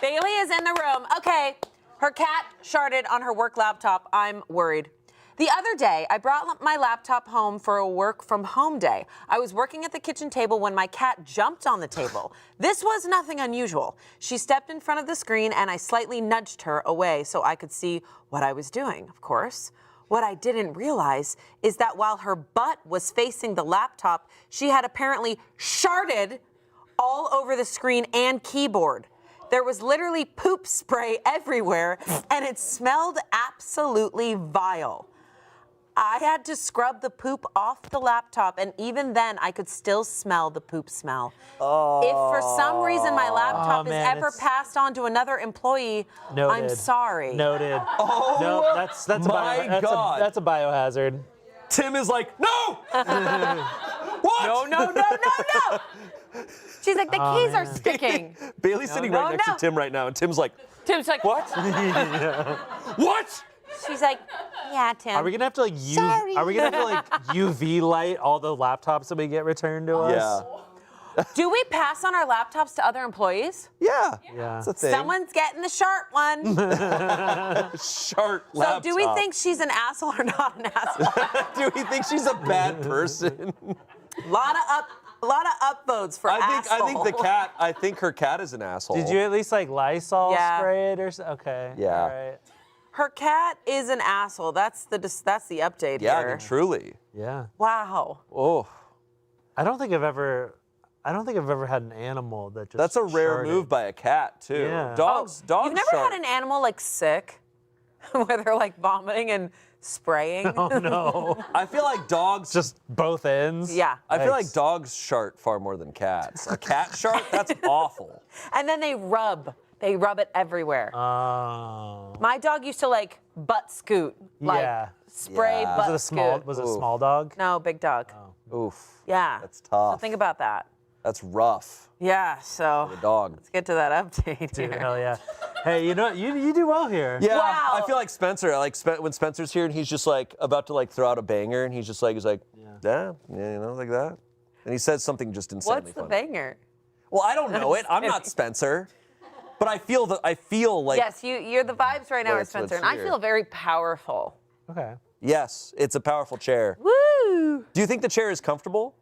Bailey is in the room. Okay, her cat sharted on her work laptop. I'm worried. The other day, I brought my laptop home for a work from home day. I was working at the kitchen table when my cat jumped on the table. This was nothing unusual. She stepped in front of the screen and I slightly nudged her away so I could see what I was doing, of course. What I didn't realize is that while her butt was facing the laptop, she had apparently sharted all over the screen and keyboard. There was literally poop spray everywhere, and it smelled absolutely vile. I had to scrub the poop off the laptop, and even then, I could still smell the poop smell. If for some reason my laptop is man, ever it's- passed on to another employee, I'm Noted. sorry. Noted. Oh, No, that's a my God. that's a biohazard. Tim is like, no! What? No, no, no, no, no! She's like, the keys are sticking. Bailey's sitting no, right next no. to Tim right now, and Tim's like, Tim's like, what? What? She's like, yeah, Tim. Are we gonna have to like Sorry. Are we gonna have to like UV light all the laptops that we get returned to us? Yeah. Do we pass on our laptops to other employees? Yeah. Yeah. It's a thing. Someone's getting the sharp one. Sharp So laptop. do we think she's an asshole or not an asshole? Do we think she's a bad person? A lot of upvotes for asshole. I think her cat is an asshole. Did you at least like Lysol Yeah. spray it or something? Okay. Yeah. All right. Her cat is an asshole. That's the update Yeah, I here. mean, truly. Yeah. Wow. Oh, I don't think I've ever had an animal that just. that's a rare sharted. move by a cat too. Yeah. Dogs. You've never shart. had an animal like sick, where they're like vomiting and spraying. Oh no. I feel like dogs. Just both ends. Yeah. I feel like Yikes. dogs shart far more than cats. A cat shart? That's awful. And then they rub it everywhere. Oh. My dog used to like butt scoot, like Yeah. spray Yeah. butt Was it a small? scoot. Was it a Ooh. small dog? No, big dog. Oof. Yeah. That's tough. So think about that. That's rough. Yeah. So The dog. let's get to that update Dude, here. hell yeah. Hey, you know what? You do well here. Yeah, Wow. I feel like Spencer. When Spencer's here and he's just like about to like throw out a banger, and he's like, yeah, you know, like that, and he says something just insanely What's the funny. banger? Well, I don't know it. I'm not Spencer, but I feel like Yes, you're the vibes right now, What's Spencer, and I here? feel very powerful. Okay. yes, it's a powerful chair. Woo! Woo! Do you think the chair is comfortable?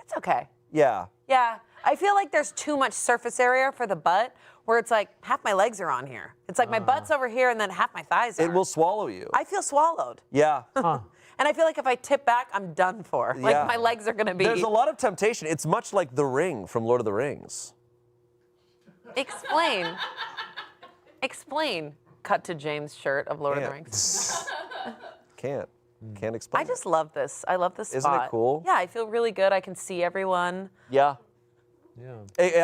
It's okay. Yeah. Yeah, I feel like there's too much surface area for the butt, where it's like half my legs are on here. It's like my butt's over here and then half my thighs are. It will swallow you. I feel swallowed. Yeah. And I feel like if I tip back, I'm done for. Like Yeah. my legs are gonna be. There's a lot of temptation. It's much like the ring from Lord of the Rings. Explain. Explain. Cut to James' shirt of Lord of the Can't. Rings. Can't explain. I just love this. I love this spot. Isn't it cool? Yeah, I feel really good. I can see everyone. Yeah. Yeah.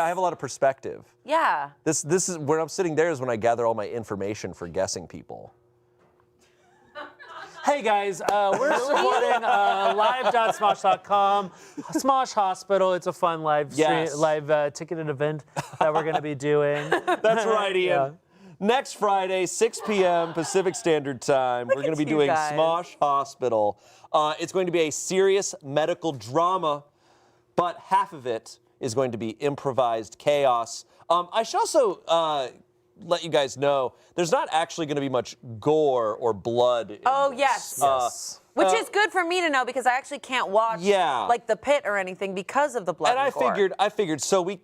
I have a lot of perspective. Yeah. This is where I'm sitting there is when I gather all my information for guessing people. Hey guys, we're supporting live.smosh.com, Smosh Hospital. It's a fun live Yes. ticketed event that we're going to be doing. That's right, Ian. Yeah. Next Friday, 6 p.m. Pacific Standard Time, we're going to be at you doing guys. Smosh Hospital. It's going to be a serious medical drama, but half of it is going to be improvised chaos. I should also let you guys know there's not actually going to be much gore or blood. In Oh, this. yes. Which is good for me to know because I actually can't watch like The Pit or anything because of the blood. And I gore. figured. So we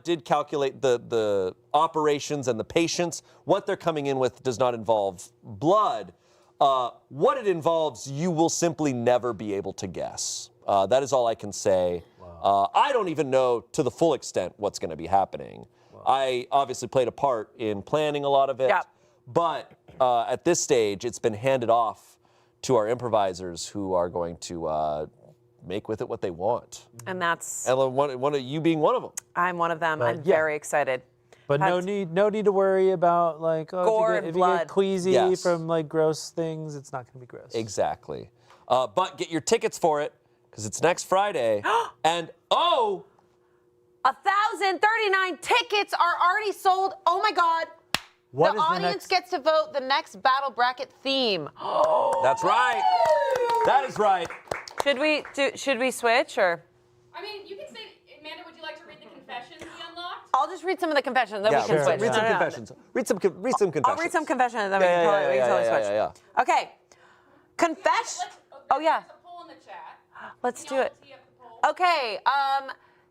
did calculate the operations and the patients. What they're coming in with does not involve blood. What it involves, you will simply never be able to guess. That is all I can say. Wow. I don't even know to the full extent what's going to be happening. Wow. I obviously played a part in planning a lot of it. Yeah. But at this stage, it's been handed off to our improvisers who are going to make with it what they want. And that's. And one of you being one of them. I'm one of them. But, I'm yeah. very excited. But no need to worry about like Gore if and you get blood. queasy Yes. from like gross things. It's not going to be gross. Exactly. But get your tickets for it because it's next Friday. And 1,039 tickets are already sold. Oh my God. What the is audience next? gets to vote the next battle bracket theme. that's right. That is right. Should we switch or? I mean, you can say, Amanda, would you like to read the confessions we unlocked? I'll just read some of the confessions, then Yeah, we can switch. read some No, no, no. confessions. Read some confessions. I'll read some confessions, and then we can totally switch. Yeah. Okay. Confession. Oh yeah. There's a poll in the chat. Let's Can do y'all it. tee up the poll? Okay,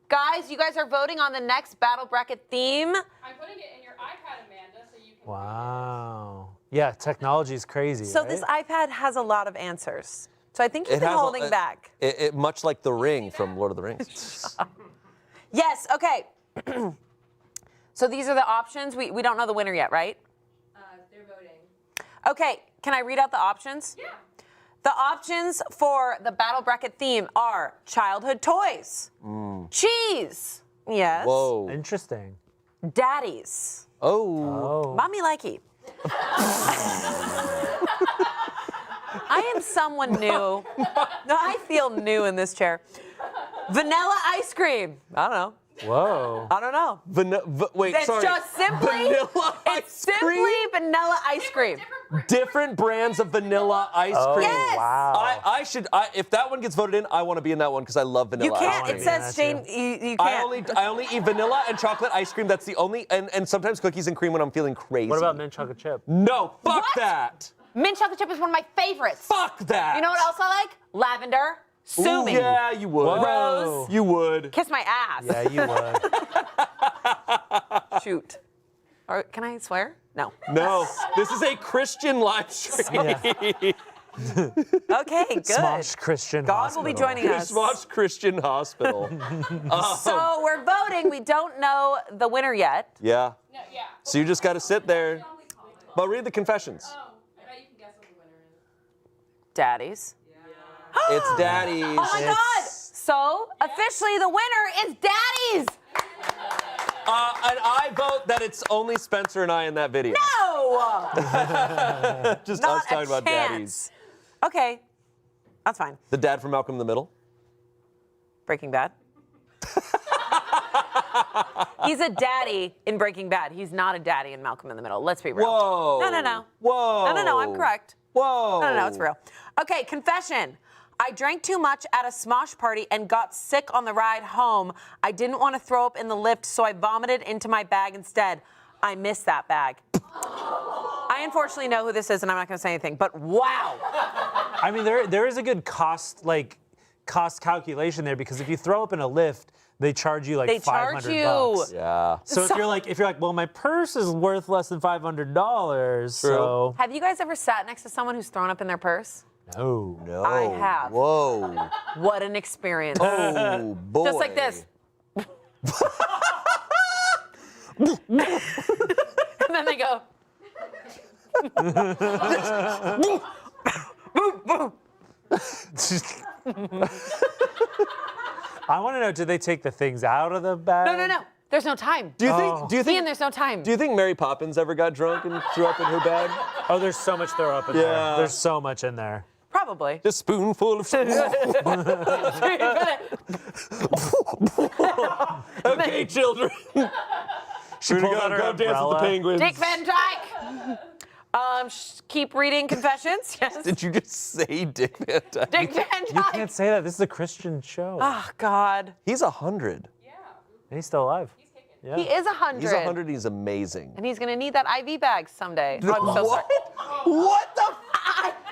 guys, you guys are voting on the next battle bracket theme. I'm putting it in your iPad, Amanda, so you can. Wow. Yeah, technology is crazy. So right? this iPad has a lot of answers. So I think you've It been has holding back. It much like the ring from Lord of the Rings. Yes. Okay. So these are the options. We don't know the winner yet, right? They're voting. Okay. Can I read out the options? Yeah. The options for the battle bracket theme are childhood toys, cheese, yes, Whoa. Interesting. daddies, Oh. mommy likey. I am someone new. No, I feel new in this chair. Vanilla ice cream. I don't know. Whoa. I don't know. Wait, It's sorry. just simply Vanilla it's ice simply cream? vanilla ice cream. Different brands of vanilla ice cream. Yes. Wow. If that one gets voted in, I want to be in that one because I love vanilla You ice can't. cream. It be says in Shane. that You can't. I only eat vanilla and chocolate ice cream. That's the only, and sometimes cookies and cream when I'm feeling crazy. What about mint chocolate chip? No, fuck What? that. Mint chocolate chip is one of my favorites. Fuck that. You know what else I like? Lavender. Sue Ooh, me. yeah, you would. Whoa. You would. Kiss my ass. Yeah, you would. Shoot. Or can I swear? No. No, this is a Christian live stream. Okay, good. Smosh Christian God will be Hospital. joining us. Smosh Christian Hospital. So we're voting. We don't know the winner yet. Yeah. No, yeah. So you just got to sit there. But read the confessions. Oh, I bet you can guess what the winner is. Daddies. It's daddies. Oh my God! So officially the winner is Daddies. And I vote that it's only Spencer and I in that video. No, Just not us talking a about daddies. chance. Okay, that's fine. The dad from Malcolm in the Middle. Breaking Bad. He's a daddy in Breaking Bad. He's not a daddy in Malcolm in the Middle. Let's be real. Whoa. No. Whoa. No, I'm correct. Whoa. No, it's real. Okay, confession. I drank too much at a Smosh party and got sick on the ride home. I didn't want to throw up in the lift, so I vomited into my bag instead. I miss that bag. I unfortunately know who this is, and I'm not going to say anything, but wow. I mean, there is a good cost calculation there because if you throw up in a lift, they charge you like They $500. charge you. Yeah. So if you're like, well, my purse is worth less than $500, so Have you guys ever sat next to someone who's thrown up in their purse? no. No. I have. Whoa. What an experience. Oh boy. Just like this. And then they go. I want to know, did they take the things out of the bag? No. There's no time. Do you think? Do you Ian, think? there's no time. Do you think Mary Poppins ever got drunk and threw up in her bag? Oh, there's so much throw up in Yeah. there. There's so much in there. Probably. Just spoonful of. Okay, children. She pulled out her Go dance with the umbrella. penguins. Dick Van Dyke. Keep reading Confessions. Yes. Did you just say Dick Van Dyke? Dick Van You Dyke. can't say that. This is a Christian show. Oh God. He's 100. Yeah, And he's still alive. he's kicking. Yeah. He is 100. He's 100. He's amazing. And he's gonna need that IV bag someday. Oh, I'm so sorry. What the?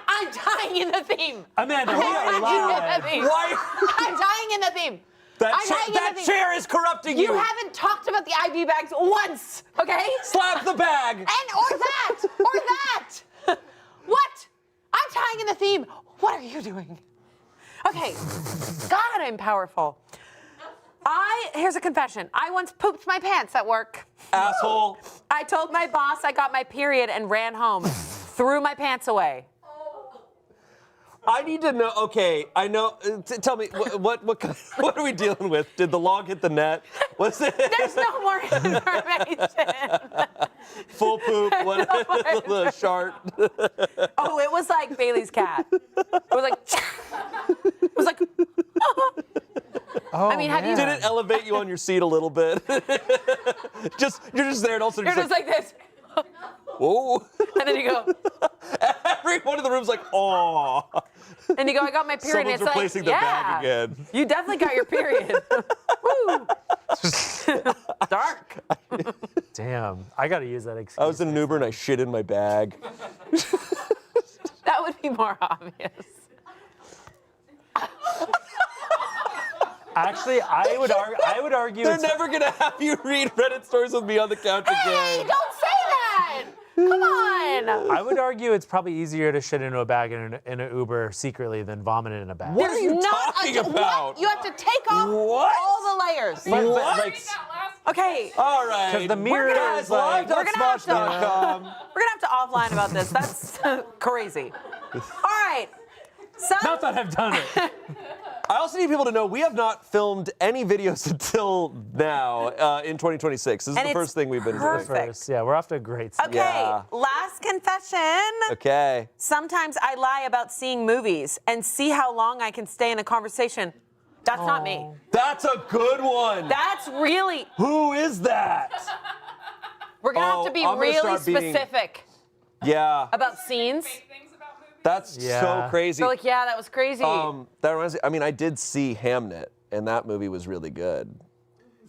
I'm dying in the theme. Amanda, I'm we are dying in live. the theme. Why? I'm dying in the theme. That, I'm dying in that the theme. chair is corrupting you. You haven't talked about the IV bags once, okay? Slap the bag. Or that. What? I'm tying in the theme. What are you doing? Okay. God, I'm powerful. Here's a confession. I once pooped my pants at work. Asshole. I told my boss I got my period and ran home. Threw my pants away. I need to know. Okay, I know. Tell me what are we dealing with? Did the log hit the net? Was it There's no more information. full poop? What the shark? Oh, it was like Bailey's cat. It was like. Oh, I mean, have you- Did it elevate you on your seat a little bit? You're just there, and also You're just like this. whoa. And then you go, Everyone in the room's like, oh. and you go, I got my period. Someone's and it's replacing like, the bag yeah, again. You definitely got your period. Woo. Dark. Damn. I got to use that excuse. I was in an Uber and I shit in my bag. That would be more obvious. Actually, I would argue They're it's never gonna have you read Reddit stories with me on the couch Hey, again. don't say that. Come on. I would argue it's probably easier to shit into a bag in an Uber secretly than vomit in a bag. What are you Not talking a, about? What? You have to take off What? all the layers. But, What? like, Read that last Okay. All right. 'Cause the mirror Guys, is like- We're gonna have to- live.smosh.com. We're gonna have to offline about this. That's crazy. All right. not that I've done it. I also need people to know we have not filmed any videos until now in 2026. This is And the it's first thing we've been perfect. doing. First, yeah, we're off to a great start. Okay. Yeah. Last confession. Okay. Sometimes I lie about seeing movies and see how long I can stay in a conversation. That's not me. That's a good one. That's really. Who is that? We're gonna have to be I'm gonna really start being- specific Yeah. about scenes. fake things about movies. That's Yeah. so crazy. They're like, yeah, that was crazy. That reminds me. I mean, I did see Hamnet, and that movie was really good.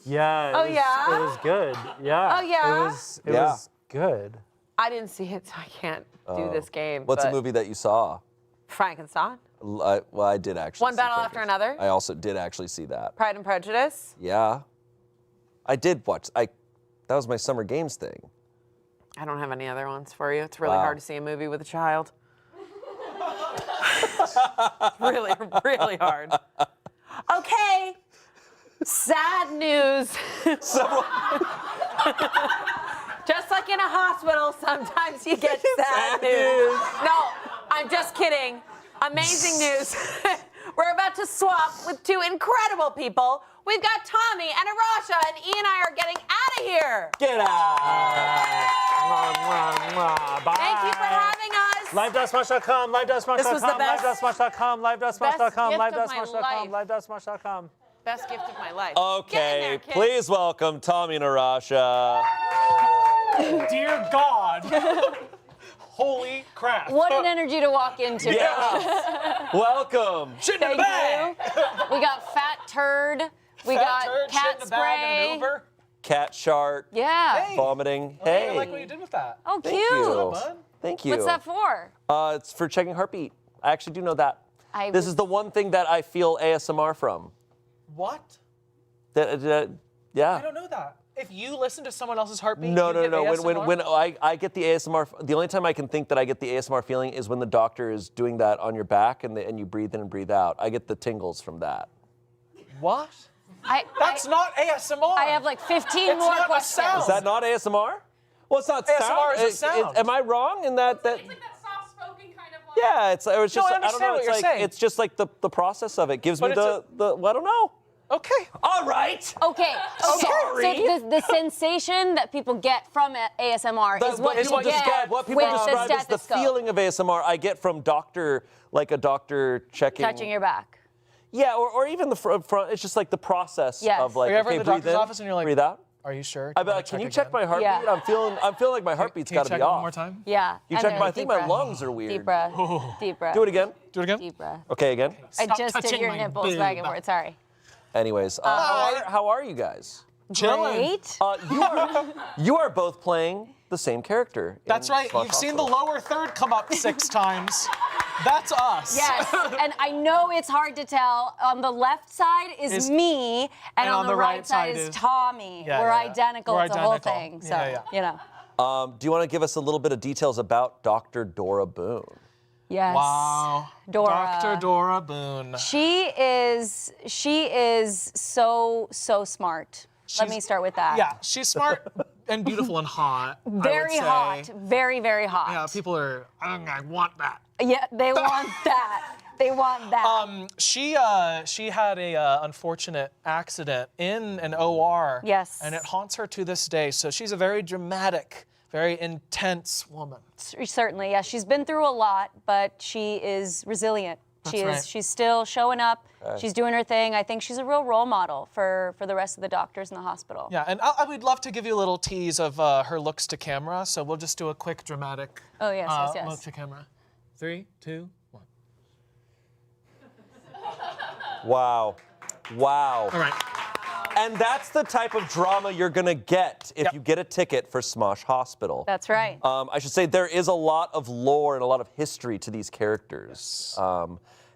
Yeah. Oh, it was, yeah? It was good. Yeah. Oh, yeah? It Yeah. was good. I didn't see it, so I can't do this game. What's a but movie that you saw? Frankenstein. Well, I did actually. One see Battle After Frankenstein. Another? I also did actually see that. Pride and Prejudice. Yeah. I did watch. That was my summer games thing. I don't have any other ones for you. It's really Wow. hard to see a movie with a child. really, really hard. Okay. Sad news. Just like in a hospital, sometimes you get sad news. No, I'm just kidding. Amazing news. We're about to swap with two incredible people. We've got Tommy and Arasha, and E and I are getting out of here. Get out. Bye. Thank you for having us. Live.smosh.com, live.smosh.com, This was the best- live.smosh.com, live.smosh.com, Best gift of my live.smosh.com, life. live.smosh.com. Best gift of my life. Okay, Get in there, kid. please welcome Tommy and Arasha. Dear God. Holy crap. What an energy to walk into. Yeah. Welcome. Shit in the Thank bag. you. We got Fat Turd. We got cat spray. Cat shark. Yeah. Vomiting. Hey. you did with that. Oh, Thank cute. you. Thank you. What's that for? It's for checking heartbeat. I actually do know that. This is the one thing that I feel ASMR from. What? Yeah. I don't know that. If you listen to someone else's heartbeat, No. you get ASMR? When I get the ASMR, the only time I can think that I get the ASMR feeling is when the doctor is doing that on your back and you breathe in and breathe out. I get the tingles from that. What? That's I, not ASMR. I have like 15 It's more not a questions. sound. Is that not ASMR? Well, it's not ASMR sound. is a sound. Am I wrong in that? It's like that soft-spoken kind of like. Yeah, it's just No, I I don't understand know. what It's you're like saying. it's just like the process of it gives But me it's well, I don't know. Okay. All right. Okay. Sorry. So the sensation that people get from ASMR is what people you get describe, what people with describe the as the stethoscope. feeling of ASMR I get from like a doctor checking. Touching your back. Yeah, or even the front. It's just like the process Yes. of like, Are you ever okay, in the breathe doctor's in, office and you're like, breathe out. Are you sure? I'd be like, can you check my heartbeat? Yeah. I'm feeling like my heartbeat's Can you got to check be it off. one more time? Yeah. You and check then my, I deep think my breath. lungs are weird. Deep breath. Deep breath. Do it again. Do it again. Deep breath. Okay, again. I Stop just did touching your my nipples boob. back and forth. Sorry. Anyways, how are you guys? Chilling. Great. You are both playing the same character. That's in right. Smosh You've seen the Hospital. lower third come up 6 times. That's us. Yes, and I know it's hard to tell. On the left side is me, and on the right side is Tommy. Yeah, We're yeah, yeah. identical. We're It's a whole identical. thing. So, Yeah, you know. Do you want to give us a little bit of details about Dr. Dora Boone? Yes. Wow. Dora. Dr. Dora Boone. She is so smart. Let me start with that. Yeah, she's smart and beautiful and hot. I would Very say. hot. Very, very hot. Yeah, people are, I want that. Yeah, they want that. They want that. She had a unfortunate accident in an OR. Yes. And it haunts her to this day. So she's a very dramatic, very intense woman. Certainly, yeah. She's been through a lot, but she is resilient. That's right. She's still showing up. She's doing her thing. I think she's a real role model for the rest of the doctors in the hospital. Yeah, and I would love to give you a little tease of her looks to camera. So we'll just do a quick dramatic Oh, yes, yes. look to camera. 3, 2, 1. Wow. All right. And that's the type of drama you're going to get if Yep. you get a ticket for Smosh Hospital. That's right. I should say there is a lot of lore and a lot of history to these characters.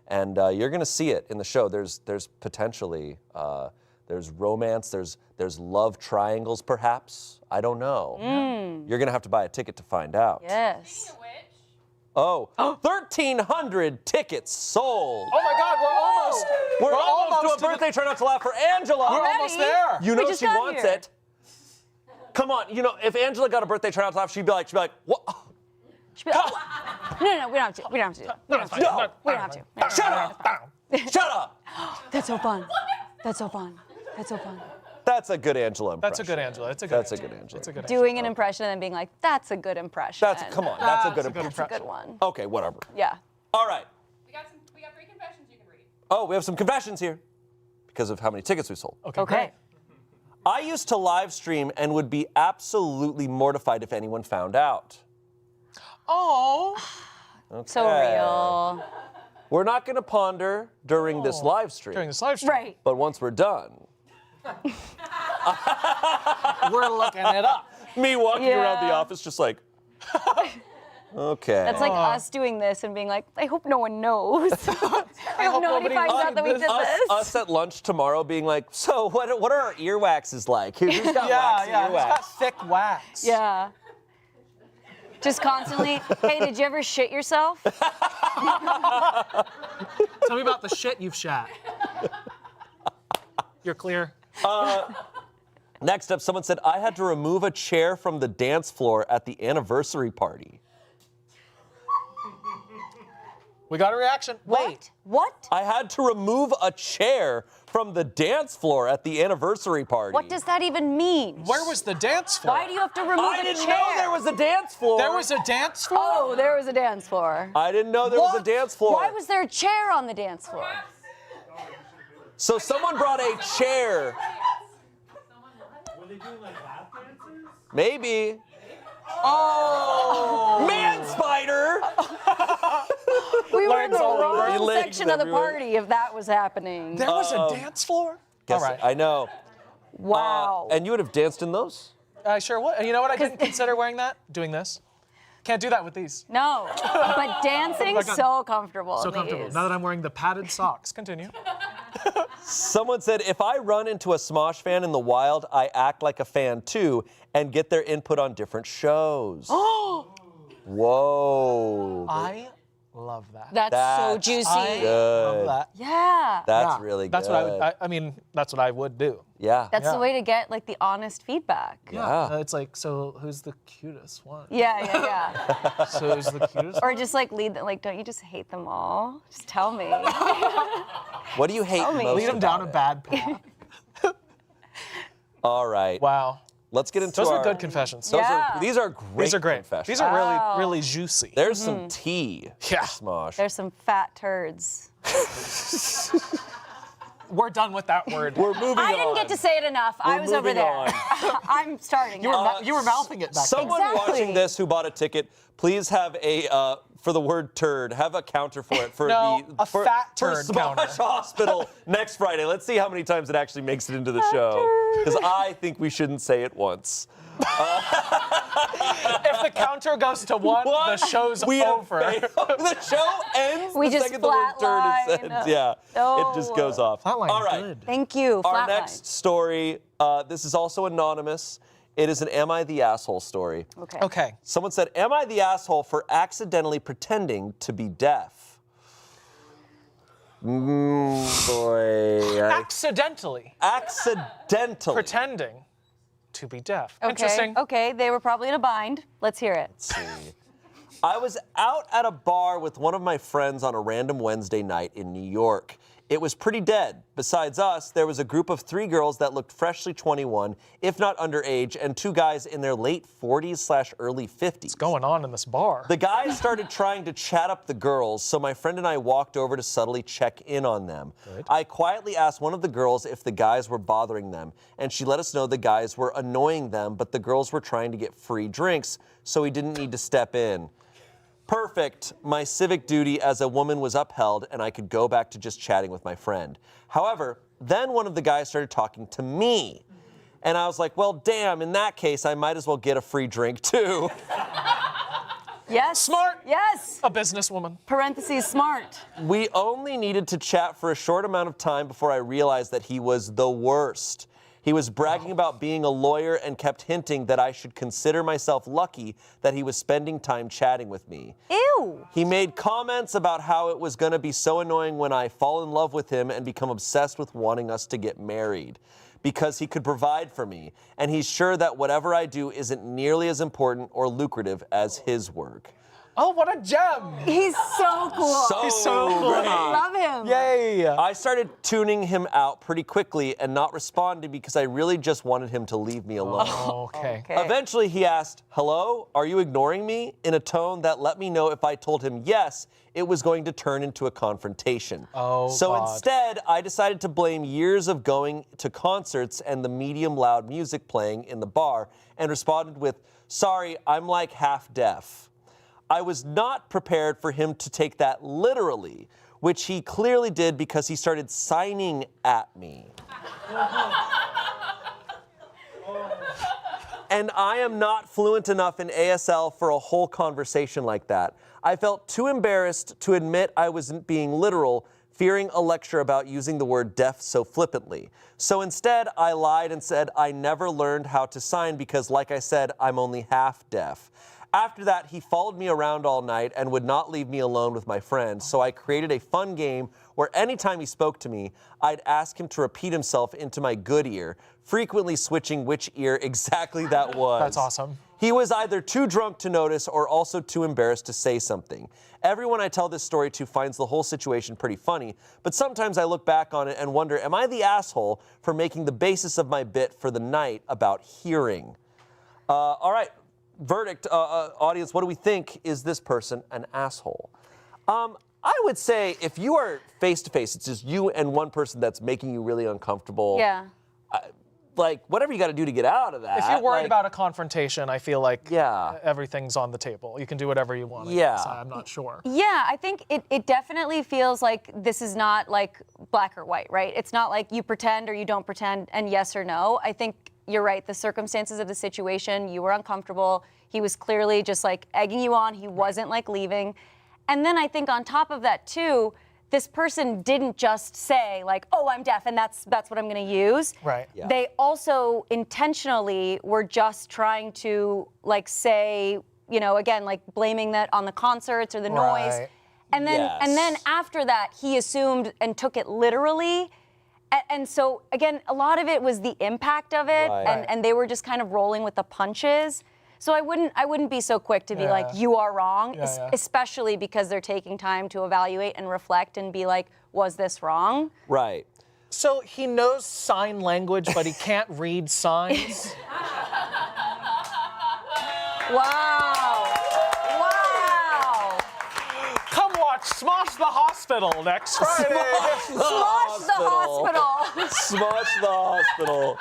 And you're going to see it in the show. There's potentially, there's romance, there's love triangles perhaps. I don't know. You're going to have to buy a ticket to find out. Yes. Which, Oh, 1,300 tickets sold. Oh my God, We're almost to a to the- birthday Try Not to Laugh for Angela. We're almost there. You know We just she got wants here. it. Come on, you know, if Angela got a birthday Try Not to Laugh, she'd be like, what? She'd be like, no, we don't have to. We don't have to do that. We don't have to. No. We don't have to. No, Shut up! Shut up! That's so fun. That's so fun. That's so fun. That's a good Angela impression. That's a good Angela. It's a good That's a Angela. good Angela. It's a good Doing an impression and then being like, that's a good impression. Come on, that's a good That's a good impression. That's a good one. Okay, whatever. Yeah. All right. we got 3 confessions you can read. Oh, we have some confessions here because of how many tickets we sold. Okay. I used to live stream and would be absolutely mortified if anyone found out. Oh. So real. We're not going to ponder during this live stream, During this live stream, Right. but once we're done, we're looking it up. me walking around the Yeah. office just like, okay. That's like us doing this and being like, I hope no one knows. I hope nobody nobody finds out that we did this. us at lunch tomorrow being like, so what are our earwaxes like? Who's got waxy Yeah, it's earwax? got thick wax. Yeah. Just constantly, hey, did you ever shit yourself? Tell me about the shit you've shat. You're clear. Next up, someone said, I had to remove a chair from the dance floor at the anniversary party. We got a reaction. Wait. What? I had to remove a chair from the dance floor at the anniversary party. What does that even mean? Where was the dance floor? Why do you have to remove I a didn't chair? know there was a dance floor. There was a dance floor? Oh, there was a dance floor. I didn't know there was a What? dance floor. Why was there a chair on the dance floor? So someone brought a chair. Were they doing like lap dances? Maybe. Oh! Man spider! We were in the Legs all over. wrong Legs section of the everywhere. party if that was happening. There was a dance floor? Guess All right. I know. Wow. And you would have danced in those? I sure would. And you know what I didn't consider wearing that? Doing this. Can't do that with these. No, but dancing so comfortable. So in comfortable. these. Now that I'm wearing the padded socks. Continue. Someone said, if I run into a Smosh fan in the wild, I act like a fan too and get their input on different shows. Whoa. I love that. That's so That's juicy. I good. love that. Yeah. That's Yeah, really good. That's what I would. I mean, that's what I would do. Yeah. That's Yeah. the way to get like the honest feedback. Yeah. It's like, so who's the cutest one? Yeah. So who's the cutest? Or just like lead them, like, don't you just hate them all? Just tell me. What do you hate me. most Lead them down a about bad path. All right. Wow. Let's get into Those our... were good confessions. These are great These are great. confessions. These are Wow. really, really juicy. There's some tea. Yeah. Smosh. There's some fat turds. We're done with that word. We're moving on. I didn't get to say it enough. I We're was over moving there. on. I'm starting. You now. were mouthing it back Someone Exactly. watching this who bought a ticket, please have a, for the word turd, have a counter for it for No, the a for, fat for turd Smosh counter. Hospital next Friday. Let's see how many times it actually makes it into the show. Because I think we shouldn't say it once. If the counter goes to one, the show's We have over. failed. The show ends We the just second the word turd is said. flatline. Yeah, No. it just goes off. Flatline, All right. good. Thank you. Our Flatline. next story, this is also anonymous. It is an Am I the Asshole story. Okay. Okay. Someone said, am I the asshole for accidentally pretending to be deaf? Boy. Accidentally Accidentally. pretending to be deaf. Okay. Interesting. Okay. They were probably in a bind. Let's hear it. Let's see. I was out at a bar with one of my friends on a random Wednesday night in New York. It was pretty dead. Besides us, there was a group of 3 girls that looked freshly 21, if not underage, and 2 guys in their late 40s/early 50s. Going on in this bar. The guys started trying to chat up the girls, so my friend and I walked over to subtly check in on them. I quietly asked one of the girls if the guys were bothering them, and she let us know the guys were annoying them, but the girls were trying to get free drinks, so we didn't need to step in. Perfect. My civic duty as a woman was upheld, and I could go back to just chatting with my friend. However, then one of the guys started talking to me. And I was like, well, damn, in that case, I might as well get a free drink too. Yes. Smart. Yes. A businesswoman. Parentheses smart. We only needed to chat for a short amount of time before I realized that he was the worst. He was bragging about being a lawyer and kept hinting that I should consider myself lucky that he was spending time chatting with me. Ew. He made comments about how it was going to be so annoying when I fall in love with him and become obsessed with wanting us to get married because he could provide for me, and he's sure that whatever I do isn't nearly as important or lucrative as his work. Oh, what a gem. He's so cool. He's so cool. great. Love him. Yay. I started tuning him out pretty quickly and not responding because I really just wanted him to leave me alone. Okay. Eventually, he asked, "Hello, are you ignoring me?" in a tone that let me know if I told him yes, it was going to turn into a confrontation. Oh, so God. instead, I decided to blame years of going to concerts and the medium loud music playing in the bar and responded with, "Sorry, I'm like half deaf." I was not prepared for him to take that literally, which he clearly did because he started signing at me. And I am not fluent enough in ASL for a whole conversation like that. I felt too embarrassed to admit I wasn't being literal, fearing a lecture about using the word deaf so flippantly. So instead, I lied and said I never learned how to sign because, like I said, I'm only half deaf. After that, he followed me around all night and would not leave me alone with my friend, so I created a fun game where anytime he spoke to me, I'd ask him to repeat himself into my good ear, frequently switching which ear exactly that was. That's awesome. He was either too drunk to notice or also too embarrassed to say something. Everyone I tell this story to finds the whole situation pretty funny, but sometimes I look back on it and wonder, am I the asshole for making the basis of my bit for the night about hearing? All right. Verdict, audience, what do we think? Is this person an asshole? I would say if you are face-to-face, it's just you and one person that's making you really uncomfortable. Yeah. Like, whatever you got to do to get out of that. If you're worried like, about a confrontation, I feel like Yeah. everything's on the table. You can do whatever you want. I Yeah. guess. I'm not sure. Yeah, I think it definitely feels like this is not like black or white, right? It's not like you pretend or you don't pretend and yes or no. I think you're right. The circumstances of the situation, you were uncomfortable. He was clearly just like egging you on. He wasn't like leaving. And then I think on top of that too, this person didn't just say like, oh, I'm deaf and that's what I'm gonna use. Right. Yeah. They also intentionally were just trying to like say, you know, again, like blaming that on the concerts or the noise. Right. And then Yes. after that, he assumed and took it literally. And so again, a lot of it was the impact of it, Right. and they were just kind of rolling with the punches. So I wouldn't be so quick to be like, you are wrong, especially because they're taking time to evaluate and reflect and be like, was this wrong? Right. So he knows sign language, but he can't read signs. Wow. Wow. Come watch Smosh the Hospital next Friday. Smosh the hospital. Smosh the hospital.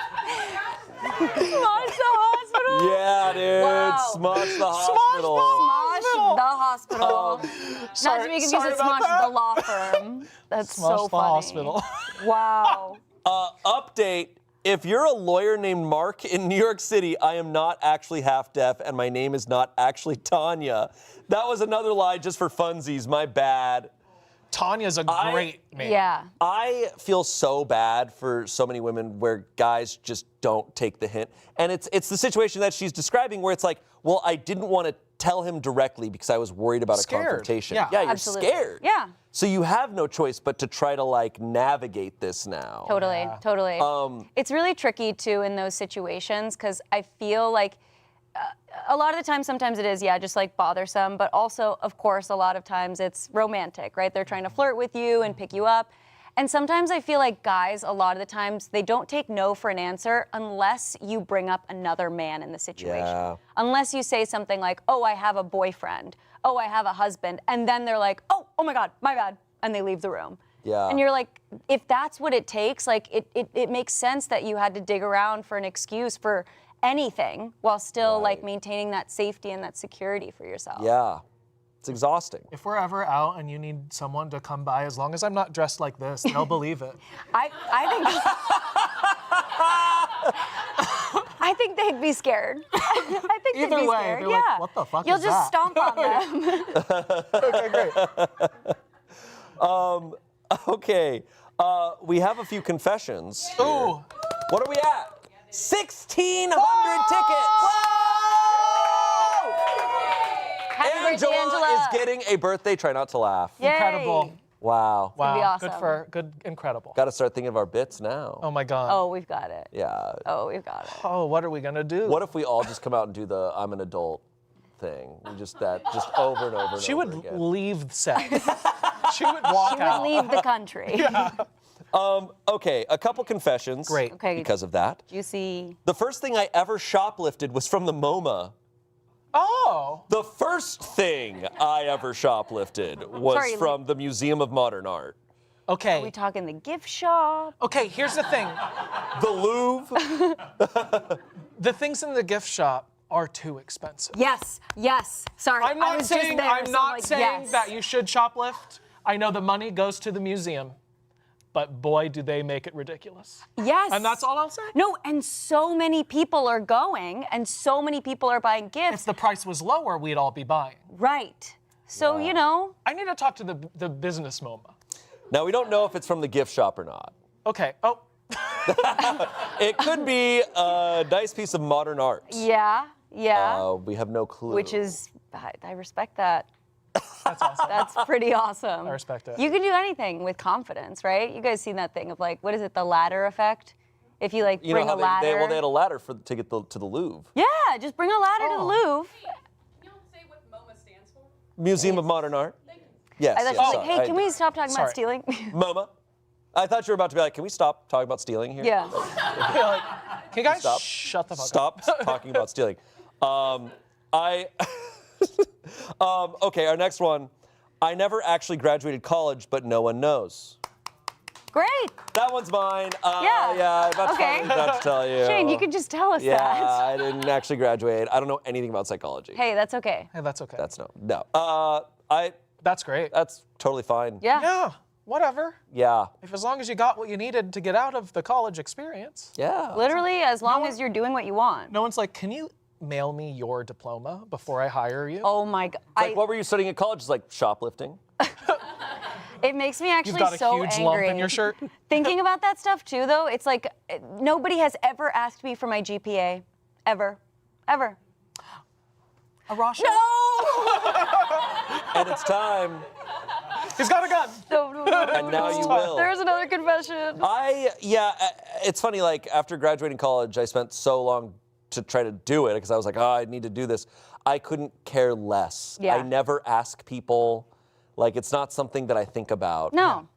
Smosh the hospital. Yeah, dude. Wow. Smosh the hospital. Smosh the hospital. Not to be confused with about Smosh that. the law firm. That's Smosh so the funny. Hospital. Wow. Update. If you're a lawyer named Mark in New York City, I am not actually half deaf and my name is not actually Tanya. That was another lie just for funsies. My bad. Tanya's a great name. Yeah. I feel so bad for so many women where guys just don't take the hint. And it's the situation that she's describing where it's like, well, I didn't want to tell him directly because I was worried about Scared. a confrontation. Yeah. you're Absolutely. scared. Yeah. So you have no choice but to try to like navigate this now. Totally, totally. It's really tricky too in those situations because I feel like a lot of the time, sometimes it is, just like bothersome, but also, of course, a lot of times it's romantic, right? They're trying to flirt with you and pick you up. And sometimes I feel like guys, a lot of the times, they don't take no for an answer unless you bring up another man in the situation. Yeah. Unless you say something like, oh, I have a boyfriend. Oh, I have a husband. And then they're like, oh my God, my bad. And they leave the room. Yeah. And you're like, if that's what it takes, like it makes sense that you had to dig around for an excuse for anything while still like maintaining that safety and that security for yourself. Yeah. It's exhausting. If we're ever out and you need someone to come by, as long as I'm not dressed like this, they'll believe it. I think they'd be scared. I think Either they'd be way, scared. they're Yeah. like, what the fuck You'll is just that? stomp on them. Okay, great. Okay. We have a few confessions. here. Ooh. What are we at? 1,600 tickets! Happy birthday, Angela Angela. is getting a birthday. Try not to laugh. Yay. Incredible. Wow. Wow. be awesome. Good, incredible. Got to start thinking of our bits now. Oh my God. Oh, we've got it. Yeah. Oh, we've got it. Oh, what are we gonna do? What if we all just come out and do the I'm an adult thing? We just over and over and She over would again. leave the set. She would walk She out. would leave the country. Okay, a couple confessions. Great. Okay. Because of that. Juicy. The first thing I ever shoplifted was from the MoMA. Oh. The first thing I ever shoplifted was Sorry, from the Museum of Modern Art. Okay. Are we talking the gift shop? Okay, here's the thing. The Louvre. The things in the gift shop are too expensive. Yes. Sorry. I'm I not was saying just there, I'm so not like, saying yes. that you should shoplift. I know the money goes to the museum, but boy, do they make it ridiculous. Yes. And that's all I'll say. No, and so many people are going, and so many people are buying If gifts. the price was lower, we'd all be buying. Right. So, you know, I need to talk to the business MoMA. Now, we don't know if it's from the gift shop or not. Okay. Oh, It could be a nice piece of modern art. yeah. We have no clue. Which is, I respect that. that's awesome. That's pretty awesome. I respect it. You can do anything with confidence, right? You guys seen that thing of like, what is it, the ladder effect? If you like You bring know a how ladder. they had a ladder to get to the Louvre. Yeah, just bring a ladder to the Louvre. Can you say what MoMA stands for? Museum of Modern Art. Yes. I thought yes, you were like, sorry. hey, can we stop talking Sorry. about stealing? MoMA. I thought you were about to be like, can we stop talking about stealing here? Yeah. You're like, can you guys Stop. shut the fuck up? Stop talking about stealing. Okay, our next one. I never actually graduated college, but no one knows. Great. That one's mine. Yeah. That's Okay. fine. About to tell you. Shane, you could just tell us Yeah, that. I didn't actually graduate. I don't know anything about psychology. Hey, that's okay. Hey, that's okay. That's no. That's great. That's totally fine. Yeah. Yeah, whatever. Yeah. If as long as you got what you needed to get out of the college experience. Yeah. Literally, as long as you're doing what you want. No one's like, can you mail me your diploma before I hire you? Oh my God. Like, what were you studying at college? It's like shoplifting. It makes me actually You've got a so huge angry. lump in your shirt. Thinking about that stuff too, though, it's like nobody has ever asked me for my GPA, ever. A Russia? No! And it's time. He's got a gun. No. And now you will. There's another confession. It's funny, like, after graduating college, I spent so long to try to do it because I was like, oh, I need to do this. I couldn't care less. Yeah. I never ask people. Like, it's not something that I think about. No.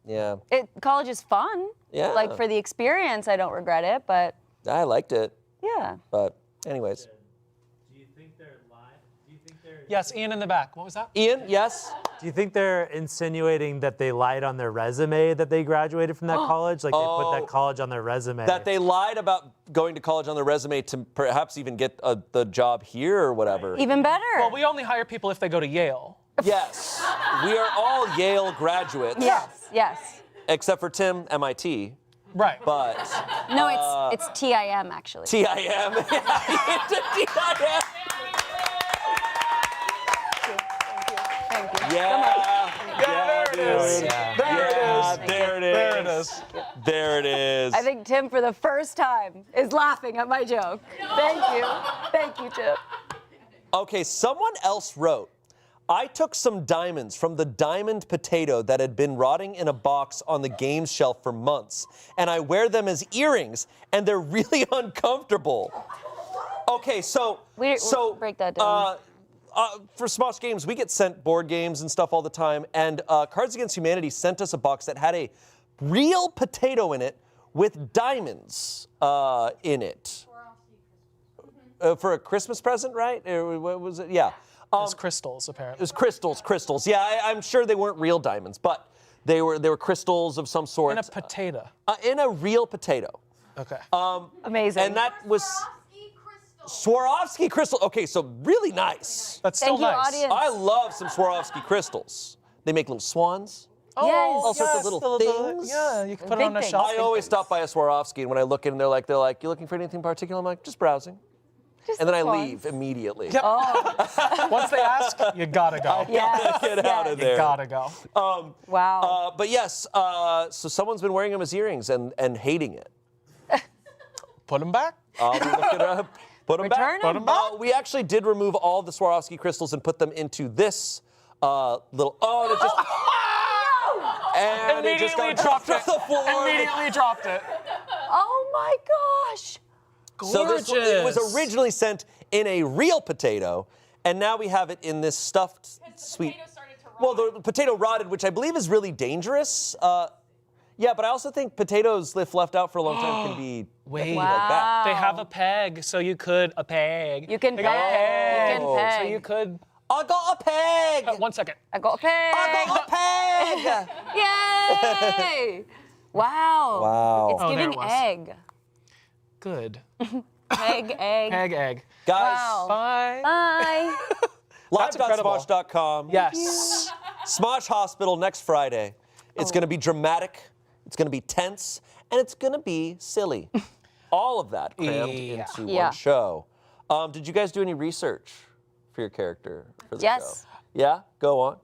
Yeah. College is fun. Yeah. Like, for the experience, I don't regret it, but I liked it. yeah. But anyways. Do you think they're lying? Do you think they're? Yes, Ian in the back. What was that? Ian, yes? Do you think they're insinuating that they lied on their resume that they graduated from that college? Like they put that college on their resume? That they lied about going to college on their resume to perhaps even get the job here or whatever. Even better. Well, we only hire people if they go to Yale. Yes. We are all Yale graduates. Yes. Except for Tim, MIT. Right. But No, it's TIM, actually. TIM. TIM. Thank you. Yeah. there it is. There it is. There it is. I think Tim, for the first time, is laughing at my joke. Thank you, Tim. Okay, someone else wrote, I took some diamonds from the diamond potato that had been rotting in a box on the games shelf for months, and I wear them as earrings, and they're really uncomfortable. Okay, so break that down. For Smosh Games, we get sent board games and stuff all the time, and Cards Against Humanity sent us a box that had a real potato in it with diamonds in it. For a Christmas present, right? What was it? Yeah. It's crystals, apparently. It was crystals. Yeah, I'm sure they weren't real diamonds, but they were crystals of some sort. In a potato. In a real potato. Okay. Amazing. And that was Swarovski crystal. Okay, so really nice. That's still Thank you, nice. audience. I love some Swarovski crystals. They make little swans. Oh, Yes. All sorts of little things. Yeah, you can put it Big on a things. shelf. I always stop by a Swarovski, and when I look in, they're like, you looking for anything particular? I'm like, just browsing. And then I leave immediately. Yep. Once they ask, you gotta go. Yes, Get out of You there. gotta go. Wow. But yes, so someone's been wearing them as earrings and hating it. Put them back. I'll be looking up. Put them Return back. 'em. Put 'em back. We actually did remove all the Swarovski crystals and put them into this little. Oh, and it just. And it just Immediately got dropped dropped it. to the floor. Immediately dropped it. Oh my gosh. So it was Gorgeous. originally sent in a real potato, and now we have it in this stuffed sweet. Potato started to rot. Well, the potato rotted, which I believe is really dangerous. Yeah, but I also think potatoes, if left out for a long time, can be Wait. like that. They have a peg, so you could You can They got a peg. peg. You can peg. So you could. I got a peg. 1 second. I got a peg. I got a peg. Yay! Wow. Wow. It's Oh, there giving it was. egg. Good. Peg, egg. Peg egg. Guys, Wow. Bye. Bye. live.smosh.com. Yes. Smosh Hospital next Friday. It's going to be dramatic, it's going to be tense, and it's going to be silly. All of that crammed Yeah. into Yeah. one show. Did you guys do any research for your character for the Yes. show? Yeah? Go on.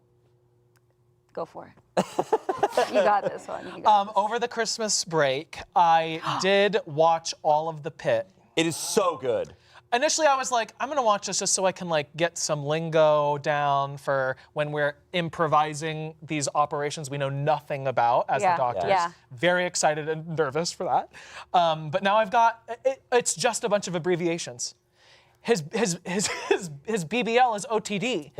Go for it. You got this one. You got this. Over the Christmas break, I did watch all of The Pit. It is so good. Initially, I was like, I'm gonna watch this just so I can like get some lingo down for when we're improvising these operations we know nothing about as Yeah, the doctors. yeah. Very excited and nervous for that. But now I've got it's just a bunch of abbreviations. His BBL is OTD.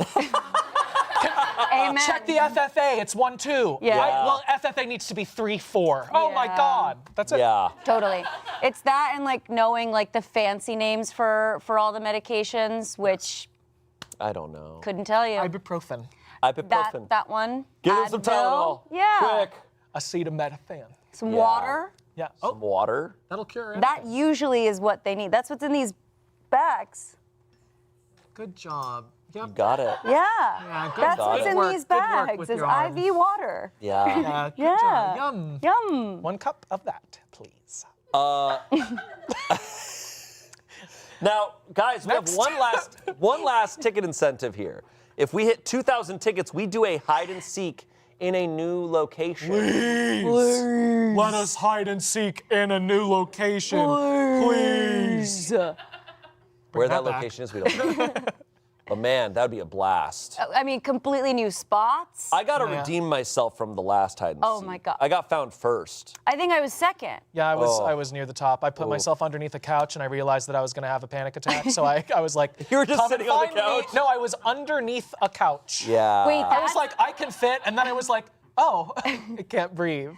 Amen. Check the FFA. It's 1-2. Yeah. Right? Well, FFA needs to be 3-4. Oh my Yeah. God. That's it. Yeah. Totally. It's that and like knowing like the fancy names for all the medications, which I don't know. couldn't tell you. Ibuprofen, Ibuprofen. That one. Give him some Advil. Tylenol. Yeah. Quick. acetaminophen. Some Yeah. water. Yeah. Some water. That'll cure it. That usually is what they need. That's what's in these bags. Good job. Yep. You got it. Yeah. Yeah, good That's job. what's Good in work. these Good work bags with is your arm. IV water. Yeah. Yeah, good Yeah. job. Yum. Yum. 1 cup of that, please. Now, guys, we have one last ticket incentive here. If we hit 2,000 tickets, we do a hide and seek in a new location. Please. Let us hide and seek in a new location. Please. Where that that back. location is, we don't know. But man, that would be a blast. I mean, completely new spots. I got to Yeah. redeem myself from the last hide and Oh seek. my God. I got found first. I think I was second. Yeah, I Oh. was near the top. I put myself underneath a couch and I realized that I was going to have a panic attack. So I was like, You were just "Come and sitting on the find me." couch? No, I was underneath a couch. Yeah. Wait, I was like, I can fit. And then I was like, oh, I can't breathe.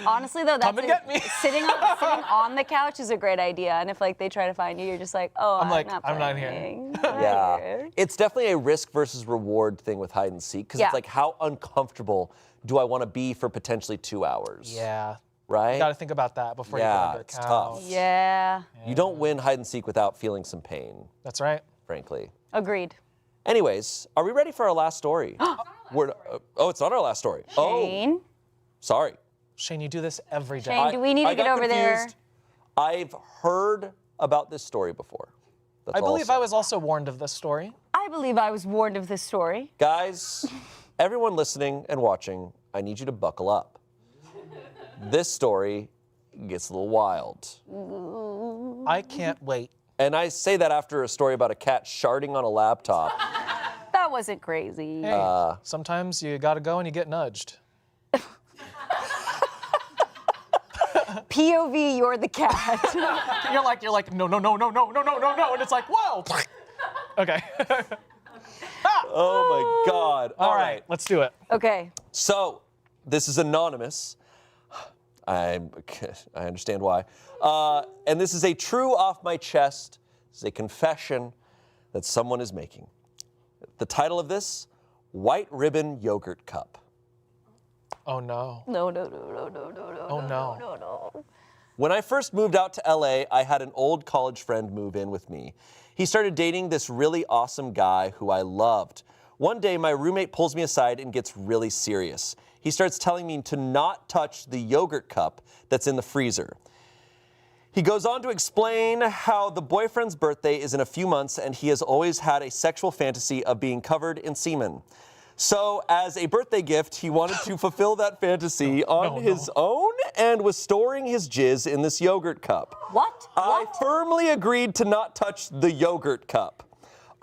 Honestly, though, that's Come and get me. sitting on the couch is a great idea. And if like they try to find you, you're just like, oh, I'm like, not I'm not playing. Yeah. It's definitely a risk versus reward thing with hide and seek because Yeah. it's like, how uncomfortable do I want to be for potentially 2 hours? Yeah. Right? You got to think about that before you Yeah, go under the it's couch. tough. Yeah. You don't win hide and seek without feeling some pain, That's right. frankly. Agreed. Anyways, are we ready for our last story? Oh, it's not our last story. Oh, Shane? sorry. Shane, you do this every day. Shane, do we need to get got over there? confused. I've heard about this story before. That's I all I'll believe say. I was also warned of this story. I believe I was warned of this story. Guys, everyone listening and watching, I need you to buckle up. This story gets a little wild. I can't wait. And I say that after a story about a cat sharding on a laptop. That wasn't crazy. Hey, sometimes you got to go and you get nudged. POV, you're the cat. You're like, no, and it's like, whoa. Okay. Oh my God. All right, let's do it. Okay. So, this is anonymous. I understand why. And this is a true off my chest. This is a confession that someone is making. The title of this, White Ribbon Yogurt Cup. Oh no. No. Oh no. No. When I first moved out to LA, I had an old college friend move in with me. He started dating this really awesome guy who I loved. One day, my roommate pulls me aside and gets really serious. He starts telling me to not touch the yogurt cup that's in the freezer. He goes on to explain how the boyfriend's birthday is in a few months and he has always had a sexual fantasy of being covered in semen. So, as a birthday gift, he wanted to fulfill that fantasy on his own and was storing his jizz in this yogurt cup. What? I firmly agreed to not touch the yogurt cup.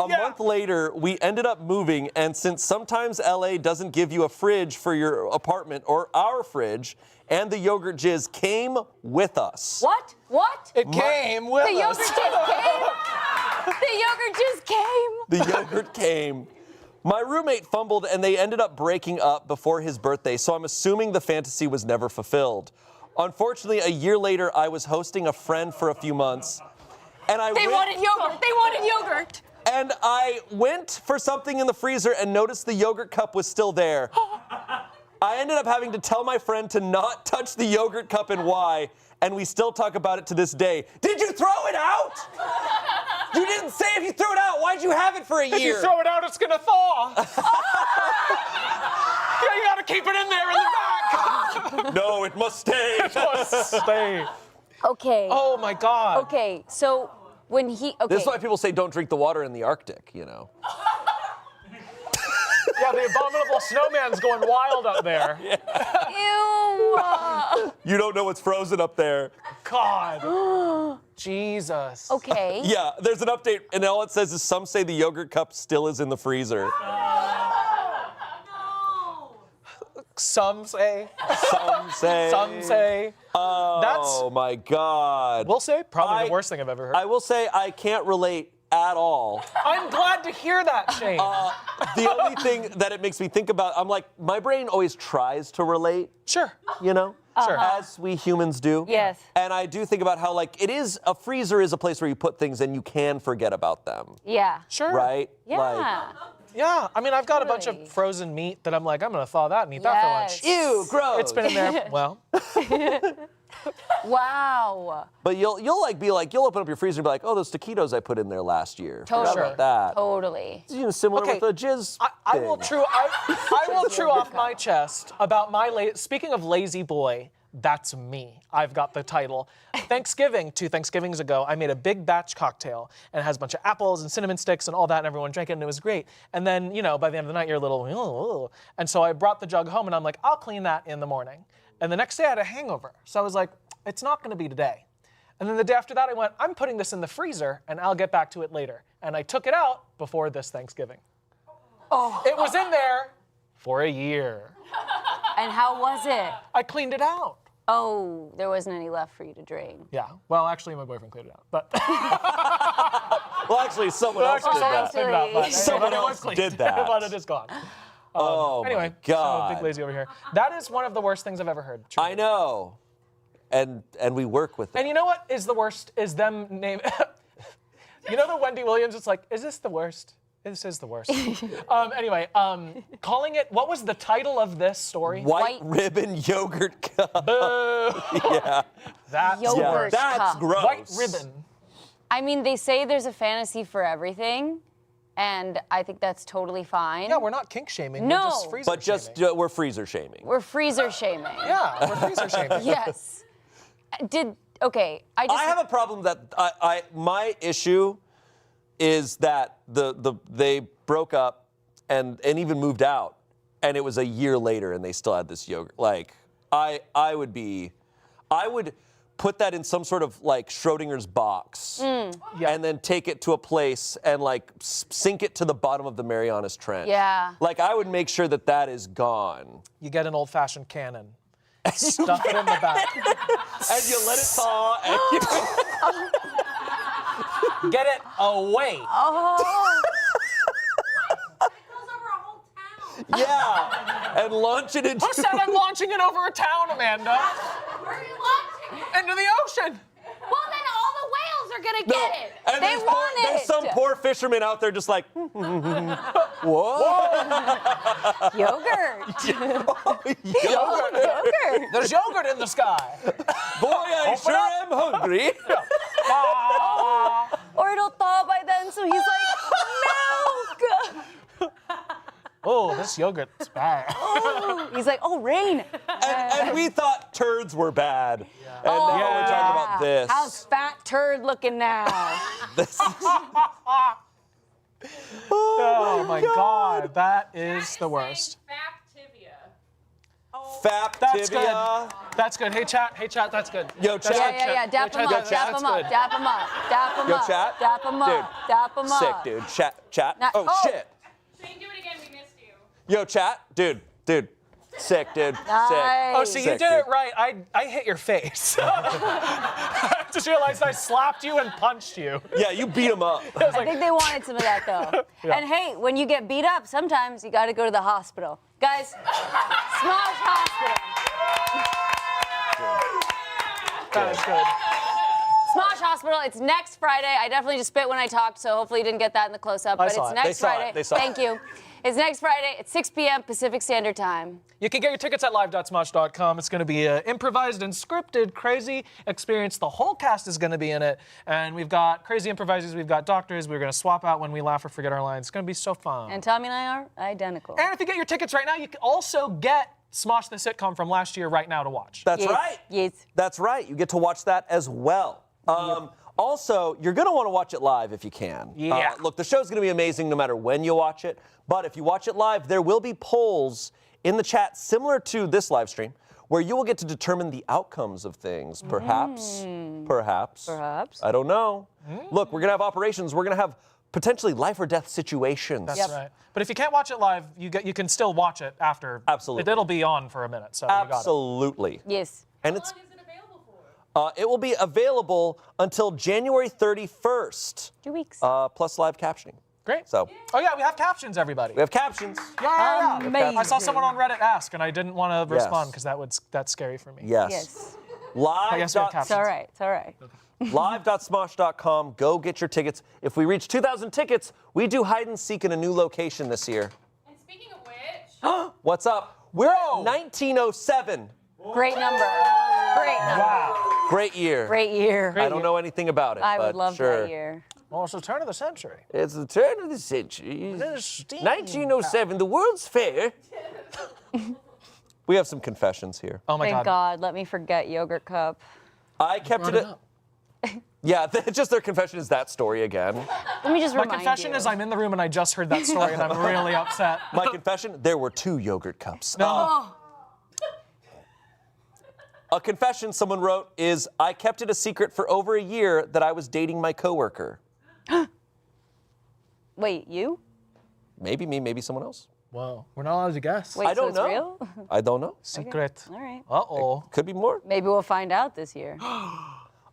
A month later, we ended up moving, and since sometimes LA doesn't give you a fridge for your apartment or our fridge, and the yogurt jizz came with us. What? What? It came with The yogurt us. just came. The yogurt just came. The yogurt came. My roommate fumbled and they ended up breaking up before his birthday, so I'm assuming the fantasy was never fulfilled. Unfortunately, a year later, I was hosting a friend for a few months, and They wanted yogurt. They wanted yogurt. And I went for something in the freezer and noticed the yogurt cup was still there. I ended up having to tell my friend to not touch the yogurt cup and why, and we still talk about it to this day. Did you throw it out? You didn't say if you threw it out. Why'd you have it for a year? If you throw it out, it's gonna thaw. Yeah, you gotta keep it in there in the back. No, it must stay. Stay. Okay. Oh my God. Okay. So when he. Okay. This is why people say don't drink the water in the Arctic, you know. Yeah, the abominable snowman's going wild up there. Ew. You don't know what's frozen up there. God. Jesus. Okay. Yeah, there's an update, and all it says is some say the yogurt cup still is in the freezer. Some say. Some say. Some say. Oh my God. We'll say, probably the worst thing I've ever heard. I will say I can't relate at all. I'm glad to hear that, Shane. The only thing that it makes me think about, I'm like, my brain always tries to relate, Sure. you know? Sure. As we humans do. Yes. And I do think about how, like, a freezer is a place where you put things and you can forget about them, Yeah. Sure. right? Yeah. Like, Yeah. I mean, I've got a bunch Totally. of frozen meat that I'm like, I'm gonna thaw that and eat that for lunch. Yes. ew, gross. It's been in there. Well, Wow. But you'll open up your freezer and be like, oh, those taquitos I put in there last year. Forgot Totally. about that. Totally. You know, similar Okay. with the jizz I will thing. true off my chest about my speaking of lazy boy. That's me. I've got the title. Thanksgiving, 2 Thanksgivings ago, I made a big batch cocktail, and it has a bunch of apples and cinnamon sticks and all that, and everyone drank it, and it was great. And then, you know, by the end of the night, you're a little, "Ugh." And so I brought the jug home, and I'm like, I'll clean that in the morning. And the next day, I had a hangover. So I was like, it's not going to be today. And then the day after that, I went, I'm putting this in the freezer, and I'll get back to it later. And I took it out before this Thanksgiving. Oh. It was in there for a year. And how was it? I cleaned it out. Oh, there wasn't any left for you to drain. Yeah. Well, actually, my boyfriend cleaned it out. But Well, actually, someone else did that. cleaned it out, but- Someone but it was else cleaned. did that. But it is gone. Oh, Anyway, my God. so big lazy over here. That is one of the worst things I've ever heard. I know. And we work with it. And you know what is the worst? Is them name. You know the Wendy Williams? It's like, is this the worst? This is the worst. Anyway, calling it. What was the title of this story? White ribbon yogurt cup. Boo. Yeah. That's Yogurt. Yeah, worse. that's cup. gross. White ribbon. I mean, they say there's a fantasy for everything, and I think that's totally fine. Yeah, we're not kink shaming. No. We're just freezer But just shaming. we're freezer shaming. We're freezer shaming. Yeah, we're freezer shaming. Yes. Okay, I have a problem that my issue is that they broke up and even moved out, and it was a year later and they still had this yogurt. Like I would put that in some sort of like Schrodinger's box Yeah. and then take it to a place and like sink it to the bottom of the Marianas Trench. Yeah. Like I would make sure that that is gone. You get an old-fashioned cannon. Stuff it in the back. And you let it thaw and you Get it away. Oh. It goes over a whole town. yeah, and launch it into Who said I'm launching it over a town, Amanda? Where are you launching it? Into the ocean. Well, then all the whales are gonna No, get it. and They there's want there's it. some poor fisherman out there just like, whoa. Yogurt. Yogurt. Yogurt. There's yogurt in the sky. Boy, I Open sure up. am hungry. Or it'll thaw by then, so he's like, milk. Oh, this yogurt's bad. He's like, oh, rain. And we thought turds were bad. And now we're talking about this. How's fat turd looking now? This is- Oh my God, that is the worst. Factivia. That's good. Faptivia. That's good. Hey chat, that's good. Yo, chat. Yeah. Dap him Yo, up. chat, Dap that's him up. good. Dap him up. Dap him Yo, up. chat. Dap him up. Dude. Dap him up. Sick, dude. Chat. Now- Oh, oh. shit. Shane, do it again. We missed you. Yo, chat. Dude. Sick, dude. Nice. Sick. Oh, so you Sick, did dude. it right. I hit your face. I just realized I slapped you and punched you. Yeah, you beat him up. I think they wanted some of that though. And hey, when you get beat up, sometimes you got to go to the hospital. Guys, Smosh Hospital. That is good. Smosh Hospital. It's next Friday. I definitely just spit when I talked, so hopefully you didn't get that in the close-up. But saw it's it. next They saw it. Friday. They saw it. Thank you. It's next Friday at 6 p.m. Pacific Standard Time. You can get your tickets at live.smosh.com. It's going to be an improvised and scripted, crazy experience. The whole cast is going to be in it. And we've got crazy improvisers, we've got doctors. We're going to swap out when we laugh or forget our lines. It's going to be so fun. And Tommy and I are identical. And if you get your tickets right now, you can also get Smosh the sitcom from last year right now to watch. That's Yes, right. yes. That's right. You get to watch that as well. Also, you're going to want to watch it live if you can. Yeah. Look, the show's going to be amazing no matter when you watch it. But if you watch it live, there will be polls in the chat similar to this live stream where you will get to determine the outcomes of things. Perhaps. Perhaps. I don't know. Look, we're going to have operations. We're going to have potentially life or death situations. That's right. But if you can't watch it live, you can still watch it after. Absolutely. It'll be on for a minute. So you got it. Absolutely. Yes. And How it's long is it available for? it will be available until January 31st. 2 weeks. Plus live captioning. Great. So Oh yeah, we have captions, everybody. we have captions. Yeah. Amazing. I saw someone on Reddit ask, and I didn't want to Yes. respond because that's scary for me. Yes. Yes. Live. yes, we have It's captions. all right. It's all right. Live.smosh.com. Go get your tickets. If we reach 2,000 tickets, we do hide and seek in a new location this year. And speaking of which, What's up? We're Whoa. at 1907. Great number. Great number. Wow. Great year. Great year. I don't know anything about it. I but would love sure. that year. Well, it's the turn of the century. It's the turn of the century. There's steam. 1907, the World's Fair. We have some confessions here. Oh my Thank God. God. Let me forget yogurt cup. I kept Brought it. it up. Yeah, just their confession is that story again. Let me just My remind confession you. is I'm in the room and I just heard that story and I'm really upset. My confession: there were 2 yogurt cups. No. A confession someone wrote is, I kept it a secret for over a year that I was dating my coworker. Wait, you? Maybe me, maybe someone else. Whoa. We're not allowed to guess. Wait, I don't so know. it's real? I don't know. Secret. All right. Uh-oh. Could be more. Maybe we'll find out this year.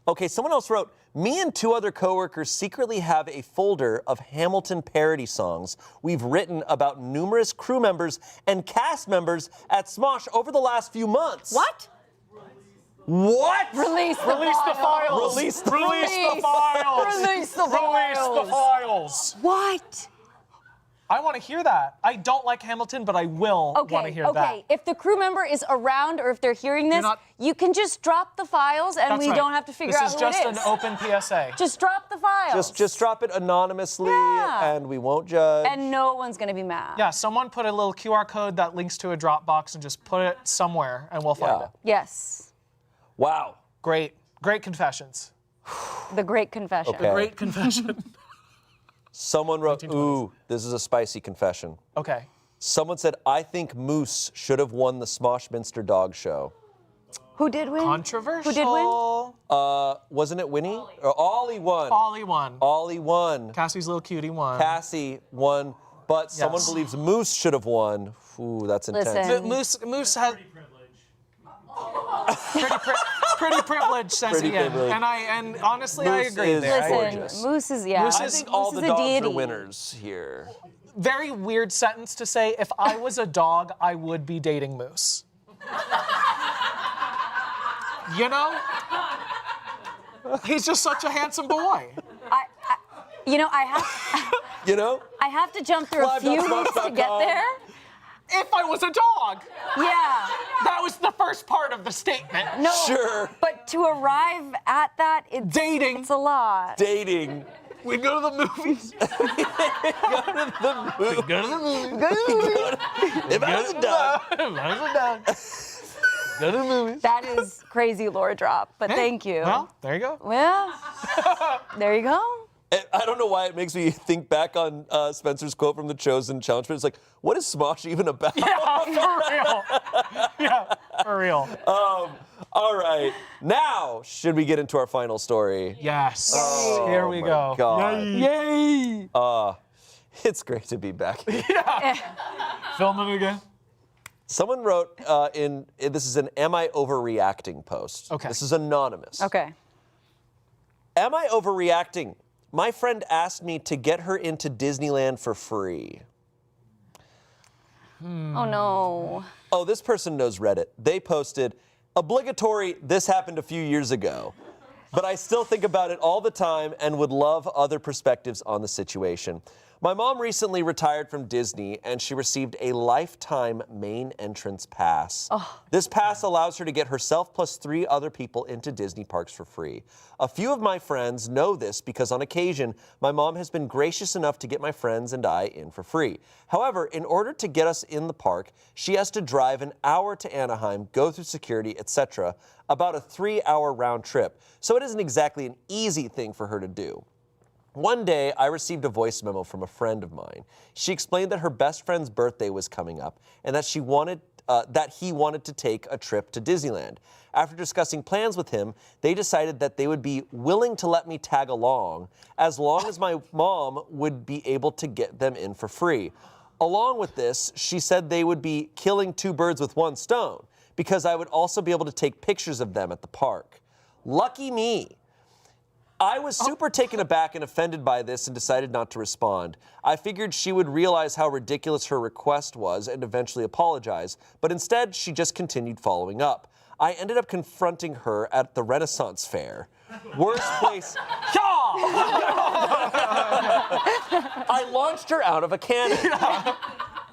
Okay, someone else wrote, me and 2 other coworkers secretly have a folder of Hamilton parody songs we've written about numerous crew members and cast members at Smosh over the last few months. What? What? Release the Release the files. Release the Release the Release. files. Release the Release the files. What? I want to hear that. I don't like Hamilton, but I will want to hear that. Okay. If the crew member is around or if they're hearing this, not- you can just drop the files and That's we right. don't have to figure out This is who just it an is. open PSA. Just drop the files. Just drop it anonymously Yeah. and we won't judge. And no one's gonna be mad. Yeah, someone put a little QR code that links to a Dropbox and just put it somewhere and we'll find Yeah. it. Yes. Wow. Great. Great confessions. The great confession. Okay. Great confession. Someone wrote, 1920s. ooh, this is a spicy confession. Okay. Someone said, I think Moose should have won the Smoshminster Dog Show. Who did win? Controversial. Who did win? Wasn't it Winnie? Or Ollie won. Ollie won. Ollie won. Cassie's little cutie won. Cassie won, but someone Yes. believes Moose should have won. Ooh, that's intense. Listen. Moose has pretty privilege, says Pretty Ian. privilege. And honestly, I Moose agree is there. Listen, gorgeous. Moose is, yeah. Moose I is- think all Moose the is a dogs are deity. winners here. Very weird sentence to say. If I was a dog, I would be dating Moose. You know? He's just such a handsome boy. You know? I have to jump through a Live few dot hoops to get smosh.com. there. If I was a dog. Yeah. That was the first part of the statement. No. Sure. But to arrive at that, Dating. it's a lot. Dating. We go to the movies. Go to the movies. If I was a dog. Go to the movies. That is crazy lore drop, but thank you. Well, there you go. Well, there you go. I don't know why it makes me think back on Spencer's quote from the Chosen Challenge, but it's like, what is Smosh even about? Yeah, for real. Yeah, for real. All right. Now, should we get into our final story? Yes. Here we go. God. Yay. It's great to be back. Filming again. Someone wrote this is an Am I Overreacting post. Okay. This is anonymous. Okay. Am I overreacting? My friend asked me to get her into Disneyland for free. Oh no. Oh, this person knows Reddit. They posted, obligatory, this happened a few years ago. But I still think about it all the time and would love other perspectives on the situation. My mom recently retired from Disney and she received a lifetime main entrance pass. This pass allows her to get herself plus 3 other people into Disney parks for free. A few of my friends know this because on occasion, my mom has been gracious enough to get my friends and I in for free. However, in order to get us in the park, she has to drive an hour to Anaheim, go through security, etc., about a 3-hour round trip. So it isn't exactly an easy thing for her to do. One day, I received a voice memo from a friend of mine. She explained that her best friend's birthday was coming up and that he wanted to take a trip to Disneyland. After discussing plans with him, they decided that they would be willing to let me tag along as my mom would be able to get them in for free. Along with this, she said they would be killing 2 birds with 1 stone because I would also be able to take pictures of them at the park. Lucky me. I was super taken aback and offended by this and decided not to respond. I figured she would realize how ridiculous her request was and eventually apologize, but instead she just continued following up. I ended up confronting her at the Renaissance Fair. Worst place. I launched her out of a cannon.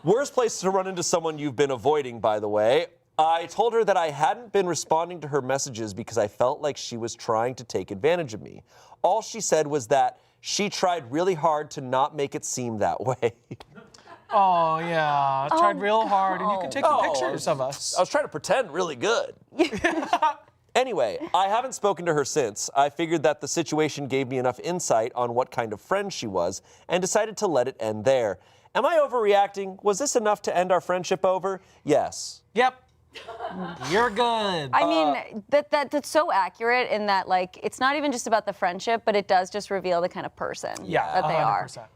Worst place to run into someone you've been avoiding, by the way. I told her that I hadn't been responding to her messages because I felt like she was trying to take advantage of me. All she said was that she tried really hard to not make it seem that way. Oh, yeah. Tried real hard, and you can take some Oh, pictures of us. I was trying to pretend really good. Anyway, I haven't spoken to her since. I figured that the situation gave me enough insight on what kind of friend she was and decided to let it end there. Am I overreacting? Was this enough to end our friendship over? Yes. Yep. You're good. I mean, that's so accurate in that, like, it's not even just about the friendship, but it does just reveal the kind of person that they are. 100%.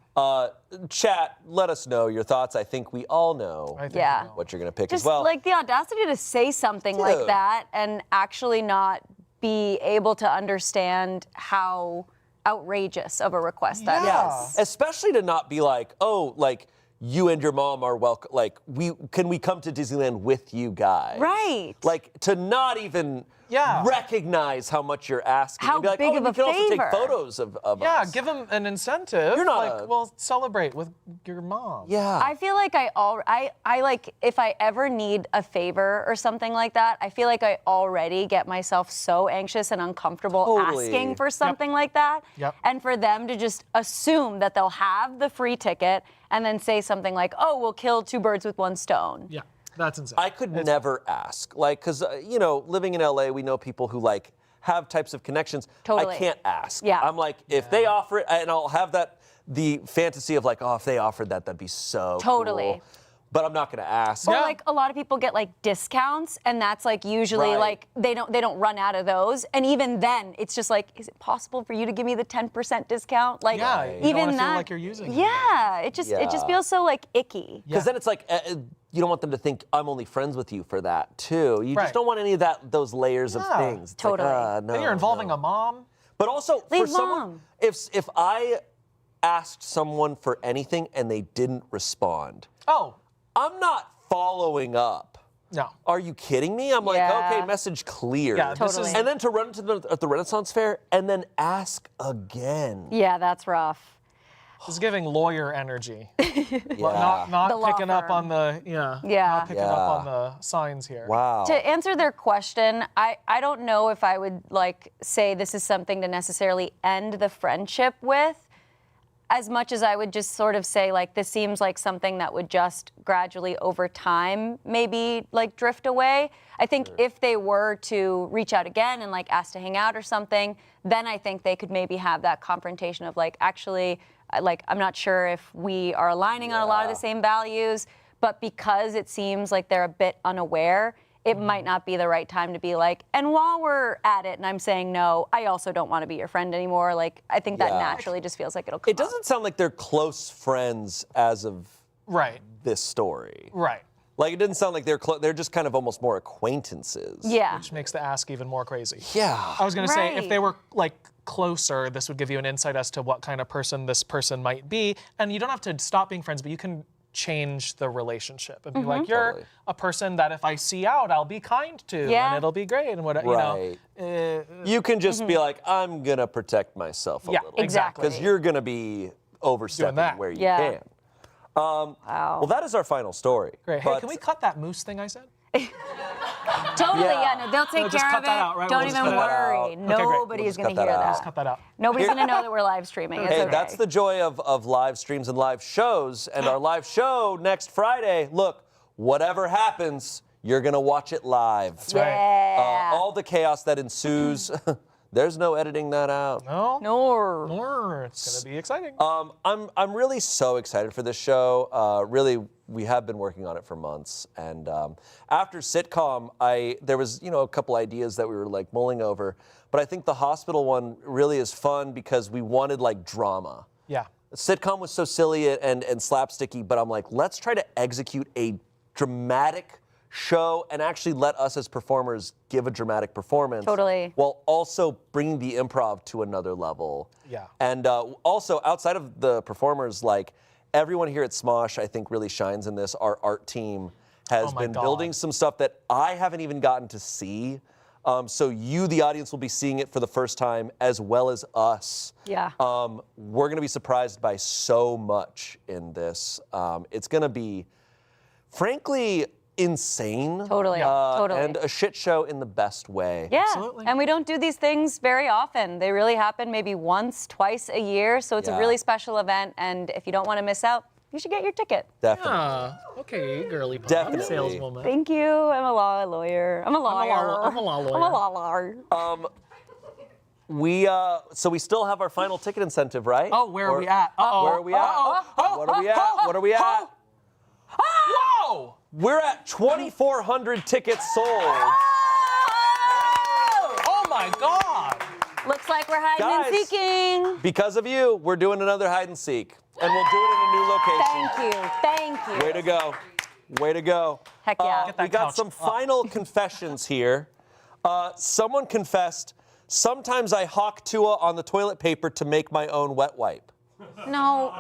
Chat, let us know your thoughts. I think we all know I think Yeah. we know. what you're going to pick Just as well. like the audacity to say something like Dude. that and actually not be able to understand how outrageous of a request that is. Yeah. Especially to not be like, oh, like, you and your mom are welcome. Like, can we come to Disneyland with you guys? Right. Like, to not even recognize how much you're asking. How and be like, big oh, of you a can also take favor. photos of Yeah, us. give them an incentive. You're not like, a- well, celebrate with your mom. Yeah. I feel like I like if I ever need a favor or something like that, I feel like I already get myself so anxious and uncomfortable Totally. asking for something like that. Yep. And for them to just assume that they'll have the free ticket and then say something like, "Oh, we'll kill two birds with one stone." Yeah, that's insane. I could never ask. Like, because, you know, living in LA, we know people who, like, have types of connections. Totally. I can't ask. Yeah. I'm like, if they offer it, and I'll have the fantasy of, like, oh, if they offered that, that'd be so Totally. cool. But I'm not going to ask. Or Yeah. like a lot of people get like discounts, and that's like usually Right. like they don't run out of those. And even then, it's just like, is it possible for you to give me the 10% discount? Like Yeah, you don't even wanna feel that. like you're using it. Yeah, it just Yeah. feels so like icky. Because then it's like, you don't want them to think I'm only friends with you for that, too. You Right. just don't want any of those layers of Yeah. things. It's Totally. Like, no, and you're involving no. a mom. But also, for Leave someone, mom. if I asked someone for anything and they didn't respond, Oh, I'm not following up. no. Are you kidding me? I'm like, Yeah. okay, message clear. Yeah, this Totally. is And then to run at the Renaissance Fair and then ask again. Yeah, that's rough. This is giving lawyer energy. Yeah. Not The law picking up firm. on the Yeah. Not picking up Yeah. on the signs here. Wow. To answer their question, I don't know if I would like say this is something to necessarily end the friendship with, as much as I would just sort of say like this seems like something that would just gradually over time maybe like drift away. I think if they were to reach out again and like ask to hang out or something, then I think they could maybe have that confrontation of like actually like I'm not sure if we are aligning on a lot of the same values, but because it seems like they're a bit unaware, it might not be the right time to be like, and while we're at it and I'm saying no, I also don't want to be your friend anymore. Like, I think that Yeah. naturally just feels like it'll come It doesn't sound like they're close friends as of Right. this story. Right. Like, it didn't sound like they're just kind of almost more acquaintances. Yeah. Which makes the ask even more crazy. Yeah. I was going to say, if Right. they were like closer, this would give you an insight as to what kind of person this person might be. And you don't have to stop being friends, but you can change the relationship and be like, you're Totally. a person that if I see out, I'll be kind to, Yeah. and it'll be great, and what Right. You can just be like, I'm going to protect myself a Yeah, little. Exactly. Because you're going to be overstepping that. where you Yeah. can. Wow. Well, that is our final story. Great. Hey, But can we cut that moose thing I said? Totally, Yeah. no, they'll take No, just care cut of it. that out, right? Don't We'll just even cut that out. worry. Okay, great. Nobody's We'll just going to cut hear that that. out. Just cut that out. Nobody's going to know that we're live streaming. It's Hey, okay. that's the joy of live streams and live shows. And our live show next Friday, look, whatever happens, you're going to watch it live. right. Yeah. All the chaos that ensues, there's no editing that out. No? Nor. Or it's going to be exciting. I'm really so excited for this show. Really, we have been working on it for months. And after sitcom, there was a couple ideas that we were like mulling over. But I think the hospital one really is fun because we wanted like drama. Yeah. Sitcom was so silly and slapsticky, but I'm like, let's try to execute a dramatic show and actually let us as performers give a dramatic performance. Totally. While also bringing the improv to another level. Yeah. And also, outside of the performers, like, everyone here at Smosh, I think, really shines in this. Our art team has Oh my been God. building some stuff that I haven't even gotten to see. So you, the audience, will be seeing it for the first time, as well as us. Yeah. We're going to be surprised by so much in this. It's going to be, frankly, insane. Totally, totally. And a shit show in the best way. Yeah, Absolutely. and we don't do these things very often. They really happen maybe once, twice a year, so it's Yeah. a really special event, and if you don't want to miss out, you should get your ticket. Definitely. Okay, girly pop. Definitely. Saleswoman. Thank you. I'm a law lawyer. I'm a lawyer. I'm a law lawyer. I'm a law lawyer. So we still have our final ticket incentive, right? Oh, where are Or- we at? Uh-oh. Where are we at? What are we at? What are we at? Whoa! We're at 2,400 tickets sold. Oh my God! Looks like we're hiding Guys. and seeking. Because of you, we're doing another hide and seek. And we'll do it in a new location. Thank you. Thank you. Way to go. Way to go. Heck yeah. Get that We got couch some up. final confessions here. Someone confessed, sometimes I hawk Tua on the toilet paper to make my own wet wipe. No.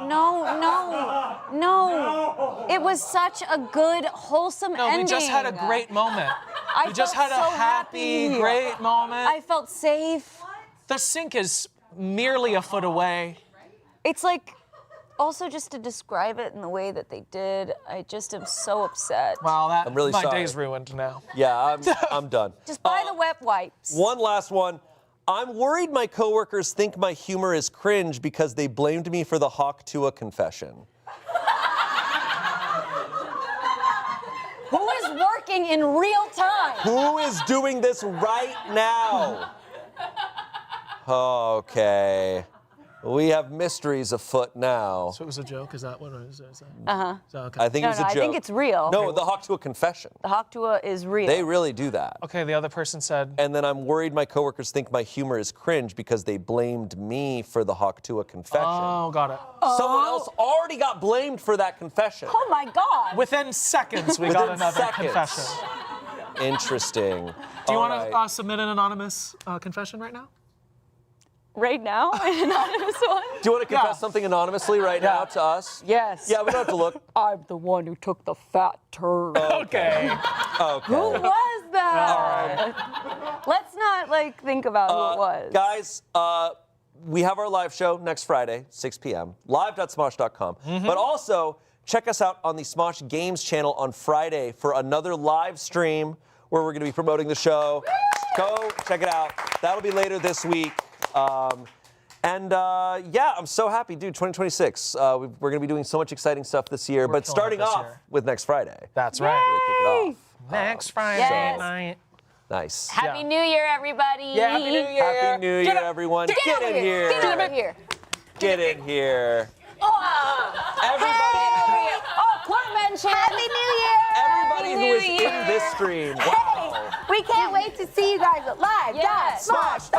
It was such a good, wholesome No, ending. we just had a great moment. I We just felt had a so happy, happy. great moment. I felt safe. The sink is merely a foot away. It's like, also just to describe it in the way that they did, I just am so upset. Wow, that I'm really my sorry. day's ruined now. Yeah, I'm done. Just buy the wet wipes. One last one. I'm worried my coworkers think my humor is cringe because they blamed me for the hawk Tua confession. Who is working in real time? Who is doing this right now? Okay. We have mysteries afoot now. So it was a joke? Is that what it is? So, okay. I think it was a joke. I think it's real. No, the hawk Tua confession. The Hawk Tua is real. They really do that. Okay, the other person said, And then I'm worried my coworkers think my humor is cringe because they blamed me for the hawk Tua confession. oh, got it. Someone else already got blamed for that confession. Oh my God. Within seconds, we got Within another seconds. confession. Interesting. Do you want to submit an anonymous confession right now? Right now? An anonymous one? Do you want to confess Yeah. something anonymously right now to us? Yes. Yeah, we don't have to look. I'm the one who took the fat turd. Okay. Okay. Who was that? Let's not think about who it was. Guys, we have our live show next Friday, 6 p.m. live.smosh.com. But also, check us out on the Smosh Games channel on Friday for another live stream where we're going to be promoting the show. Go check it out. That'll be later this week. Yeah, I'm so happy, dude. 2026. We're going to be doing so much exciting stuff this year. But killing starting it this off year. with next Friday. That's right. Kick it off. Next Friday Yes. night. Nice. Happy New Year, everybody. Yeah, Happy New Year. Happy New Year, everyone. Get in here. Get over here. Get in here. Everybody. Oh, Court mention. Happy New Year! Everybody who is New Year. in this stream. Wow. We can't wait to see you guys live. Yes. Smosh.